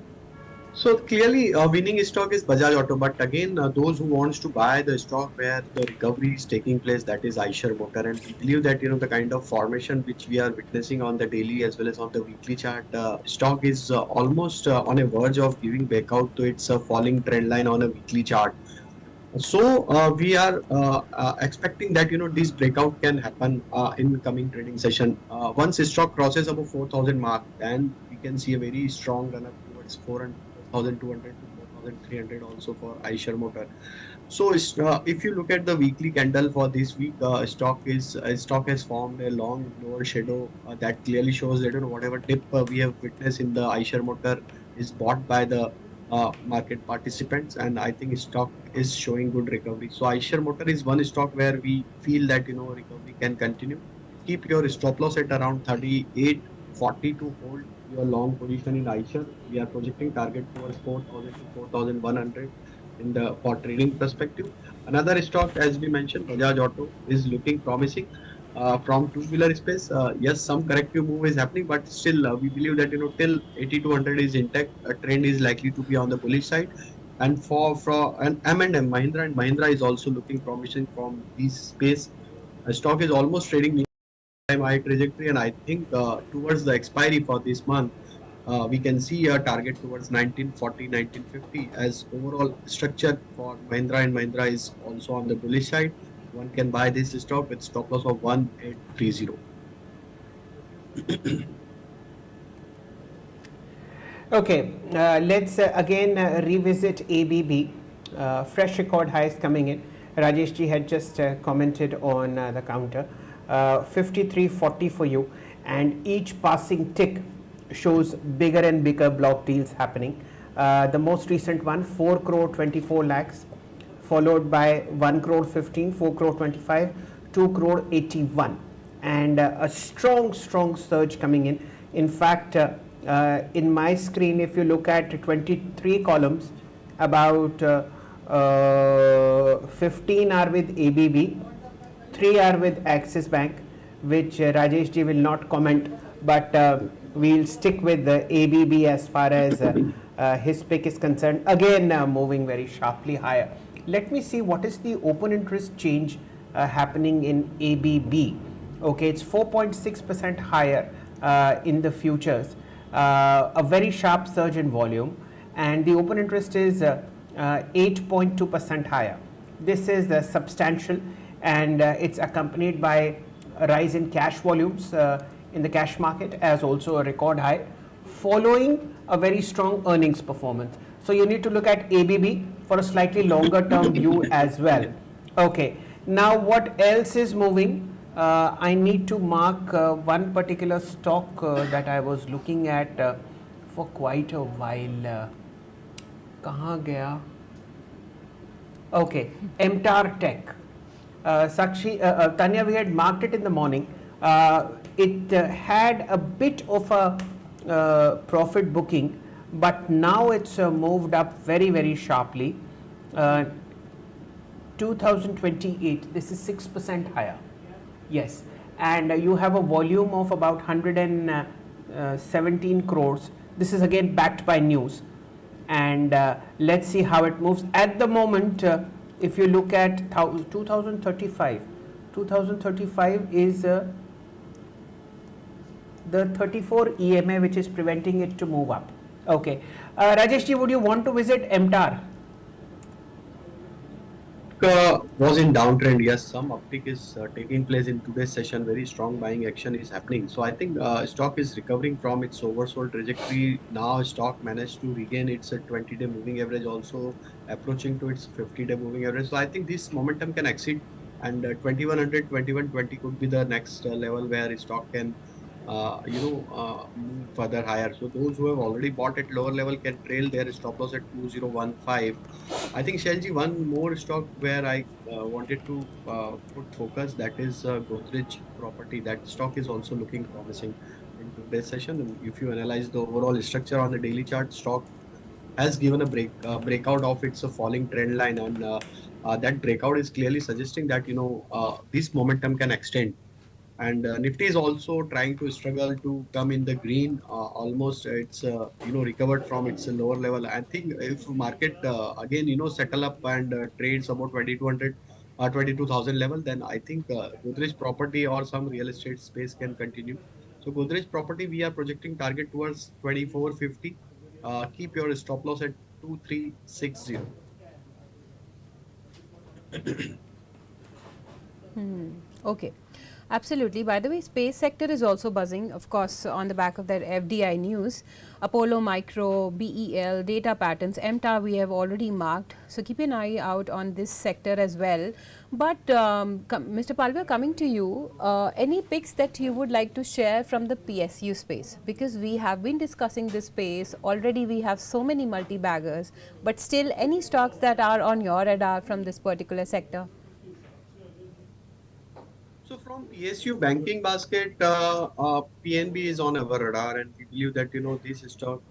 So clearly, winning stock is Bajaj Auto, but again, those who wants to buy the stock where the recovery is taking place, that is Eicher Motor, and we believe that the kind of formation which we are witnessing on the daily as well as on the weekly chart, stock is almost on a verge of giving back out to its falling trend line on a weekly chart. So we are expecting that this breakout can happen in coming trading session. Once stock crosses above 4,000 mark, then we can see a very strong run up towards 4,200 to 4,300 also for Eicher Motor. So if you look at the weekly candle for this week, stock has formed a long lower shadow that clearly shows that whatever dip we have witnessed in the Eicher Motor is bought by the market participants, and I think stock is showing good recovery. So Eicher Motor is one stock where we feel that recovery can continue. Keep your stop loss at around 38.40 to hold your long position in Eicher. We are projecting target towards 4,000 to 4,100 in the for trading perspective. Another stock, as we mentioned, Bajaj Auto is looking promising. from two-wheeler space, yes, some corrective move is happening, but still we believe that till 80 to 100 is intact, a trend is likely to be on the bullish side. And for and M&M, Mahindra and Mahindra is also looking promising from this space. Stock is almost trading time high trajectory, and I think towards the expiry for this month, we can see a target towards 1940, 1950 as overall structure for Mahindra and Mahindra is also on the bullish side. One can buy this stock with stop loss of 1830. Okay, let's again revisit ABB. Fresh record highs coming in. Rajesh ji had just commented on the counter. 53.40 for you, and each passing tick shows bigger and bigger block deals happening. The most recent one, 4 crore 24 lakhs, followed by 1 crore 15, 4 crore 25, 2 crore 81, and a strong surge coming in. In fact, in my screen, if you look at 23 columns, about 15 are with ABB, 3 are with Axis Bank, which Rajesh ji will not comment, but we'll stick with the ABB as far as his pick is concerned. Again, moving very sharply higher. Let me see what is the open interest change happening in ABB. Okay, it's 4.6% higher in the futures. A very sharp surge in volume, and the open interest is 8.2% higher. This is substantial, and it's accompanied by a rise in cash volumes in the cash market, as also a record high, following a very strong earnings performance. So you need to look at ABB for a slightly longer term view as well. Okay, now what else is moving? I need to mark one particular stock that I was looking at for quite a while. Kahan gaya? Okay, MTAR Tech. Tanya, we had marked it in the morning. It had a bit of a profit booking, but now it's moved up very sharply. 2028, this is 6% higher. Yes, and you have a volume of about 117 crores. This is again backed by news, and let's see how it moves. At the moment, if you look at 2035 is the 34 EMA, which is preventing it to move up. Okay, Rajesh ji, would you want to visit MTAR? Was in downtrend. Yes, some uptick is taking place in today's session. Very strong buying action is happening. So I think stock is recovering from its oversold trajectory. Now stock managed to regain its 20-day moving average, also approaching to its 50-day moving average. So I think this momentum can exceed, and 2100, 2120 could be the next level where stock can move further higher. So those who have already bought at lower level can trail their stop loss at 2015. I think Shailji, one more stock where I wanted to put focus, that is Godrej Property. That stock is also looking promising in today's session. And if you analyze the overall structure on the daily chart, stock has given a breakout of its falling trend line, and that breakout is clearly suggesting that this momentum can extend. And Nifty is also trying to struggle to come in the green. Almost it's recovered from its lower level. I think if market again settle up and trades about 2200, 22,000 level, then I think Godrej Property or some real estate space can continue. So Godrej Property, we are projecting target towards 2450. Keep your stop loss at 2360. Okay. Absolutely. By the way, space sector is also buzzing, of course, on the back of that FDI news. Apollo Micro, BEL, data patterns, MTAR we have already marked. So keep an eye out on this sector as well. But Mr. Palwa, coming to you, any picks that you would like to share from the PSU space? Because we have been discussing this space. Already we have so many multi-baggers. But still, any stocks that are on your radar from this particular sector? So from PSU banking basket, PNB is on our radar, and we believe that this stock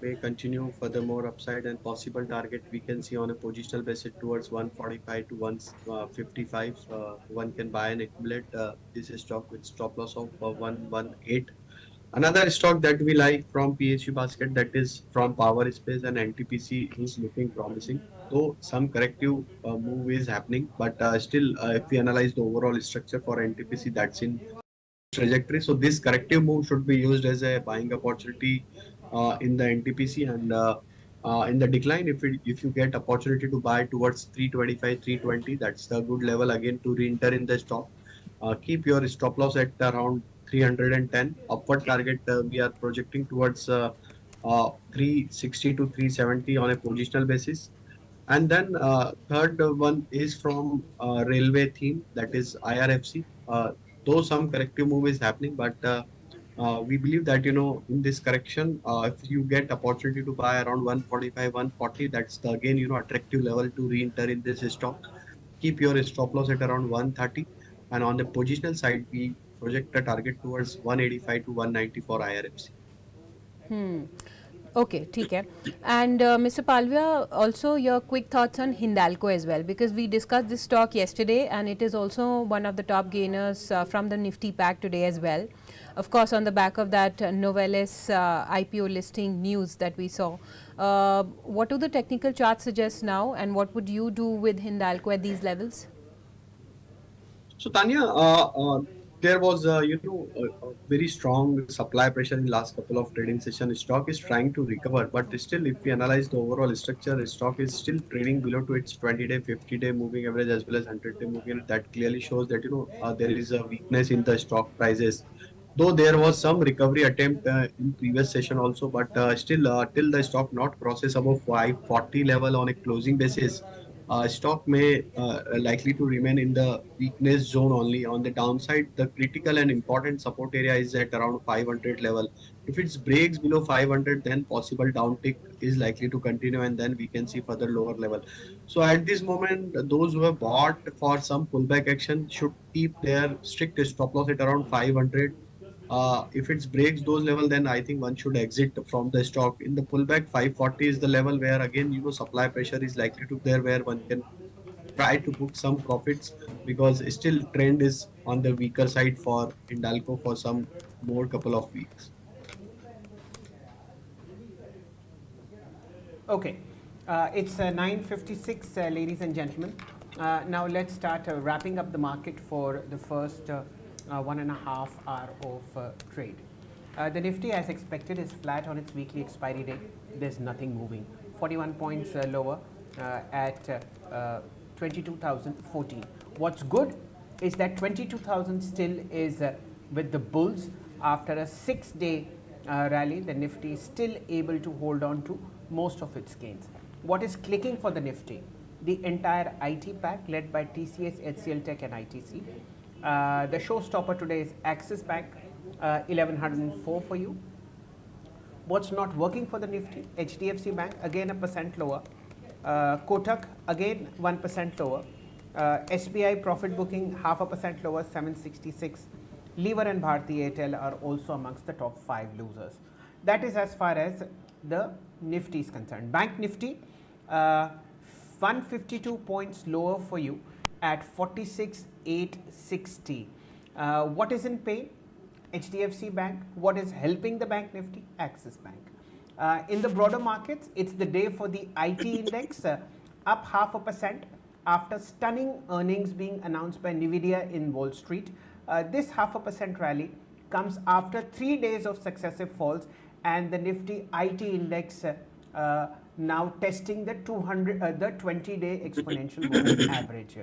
may continue furthermore upside, and possible target we can see on a positional basis towards 145 to 155. One can buy and accumulate this stock with stop loss of 118. Another stock that we like from PSU basket, that is from power space, and NTPC is looking promising. Though some corrective move is happening, but still, if we analyze the overall structure for NTPC, that's in trajectory. So this corrective move should be used as a buying opportunity in the NTPC, and in the decline, if you get opportunity to buy towards 325, 320, that's the good level again to re-enter in the stock. Keep your stop loss at around 310. Upward target we are projecting towards 360 to 370 on a positional basis. And then third one is from railway theme, that is IRFC. Though some corrective move is happening, but we believe that in this correction, if you get opportunity to buy around 145, 140, that's the again attractive level to re-enter in this stock. Keep your stop loss at around 130, and on the positional side, we project a target towards 185 to 190 for IRFC. Okay, ठीक है. And Mr. Palvia, also your quick thoughts on Hindalco as well, because we discussed this stock yesterday and it is also one of the top gainers from the Nifty pack today as well. Of course, on the back of that Novelis IPO listing news that we saw. What do the technical charts suggest now, and what would you do with Hindalco at these levels? So Tanya, there was a very strong supply pressure in last couple of trading session. Stock is trying to recover, but still, if we analyze the overall structure, stock is still trading below to its 20-day, 50-day moving average as well as 100-day moving average. That clearly shows that there is a weakness in the stock prices. Though there was some recovery attempt in previous session also, but still till the stock not crosses above 540 level on a closing basis, stock may likely to remain in the weakness zone only. On the downside, the critical and important support area is at around 500 level. If it breaks below 500, then possible downtick is likely to continue, and then we can see further lower level. So at this moment, those who have bought for some pullback action should keep their strict stop loss at around 500. If it breaks those level, then I think one should exit from the stock. In the pullback, 540 is the level where again supply pressure is likely to there, where one can try to book some profits, because still trend is on the weaker side for Hindalco for some more couple of weeks. Okay, it's 9:56, ladies and gentlemen. Now let's start wrapping up the market for the first 1.5 hour of trade. The Nifty, as expected, is flat on its weekly expiry day. There's nothing moving. 41 points lower at 22,014. What's good is that 22,000 still is with the bulls. After a 6-day rally, the Nifty is still able to hold on to most of its gains. What is clicking for the Nifty? The entire IT pack led by TCS, HCL Tech and ITC. The showstopper today is Axis Bank, 1104 for you. What's not working for the Nifty? HDFC Bank, again a percent lower. Kotak, again 1% lower. SBI profit booking 0.5% lower, 766. Lever and Bharti Airtel are also amongst the top 5 losers. That is as far as the Nifty is concerned. Bank Nifty, 152 points lower for you at 46,860. What is in pain? HDFC Bank. What is helping the Bank Nifty? Axis Bank. In the broader markets, it's the day for the IT index, up 0.5% after stunning earnings being announced by Nvidia in Wall Street. This 0.5% rally comes after 3 days of successive falls, and the Nifty IT index now testing the 20-day exponential moving average.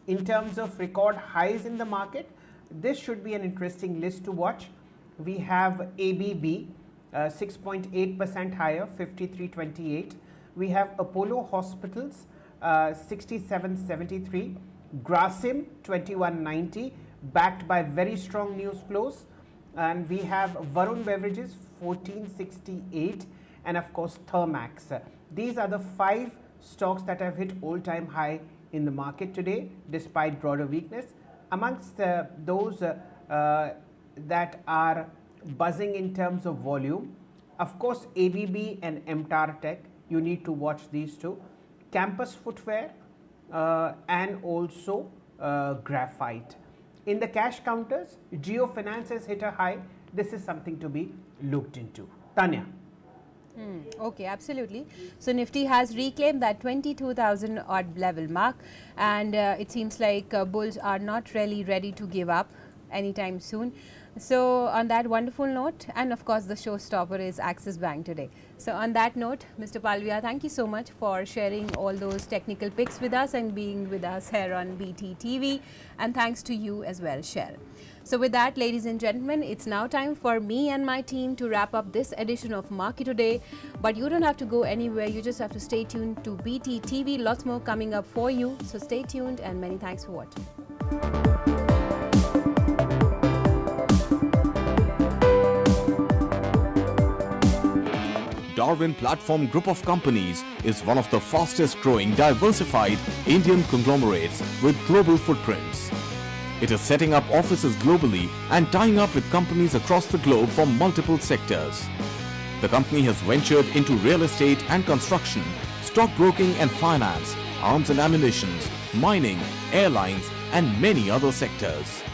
In terms of record highs in the market, this should be an interesting list to watch. We have ABB, 6.8% higher, 53.28. We have Apollo Hospitals, 67.73. Grasim, 21.90, backed by very strong news flows. And we have Varun Beverages, 14.68, and of course Thermax. These are the 5 stocks that have hit all-time high in the market today, despite broader weakness. amongst those that are buzzing in terms of volume, of course, ABB and MTAR Tech, you need to watch these two. Campus Footwear and also Graphite. In the cash counters, Geo Finance has hit a high. This is something to be looked into. Tanya. Okay, absolutely. So Nifty has reclaimed that 22,000 odd level mark, and it seems like bulls are not really ready to give up anytime soon. So on that wonderful note, and of course the showstopper is Axis Bank today. So on that note, Mr. Palvia, thank you so much for sharing all those technical picks with us and being with us here on BTTV, and thanks to you as well, Shail. So with that, ladies and gentlemen, it's now time for me and my team to wrap up this edition of Market Today. But you don't have to go anywhere. You just have to stay tuned to BTTV. Lots more coming up for you. So stay tuned, and many thanks for watching. Darwin Platform Group of Companies is one of the fastest growing diversified Indian conglomerates with global footprints. It is setting up offices globally and tying up with companies across the globe from multiple sectors. The company has ventured into real estate and construction, stockbroking and finance, arms and ammunition, mining, airlines and many other sectors.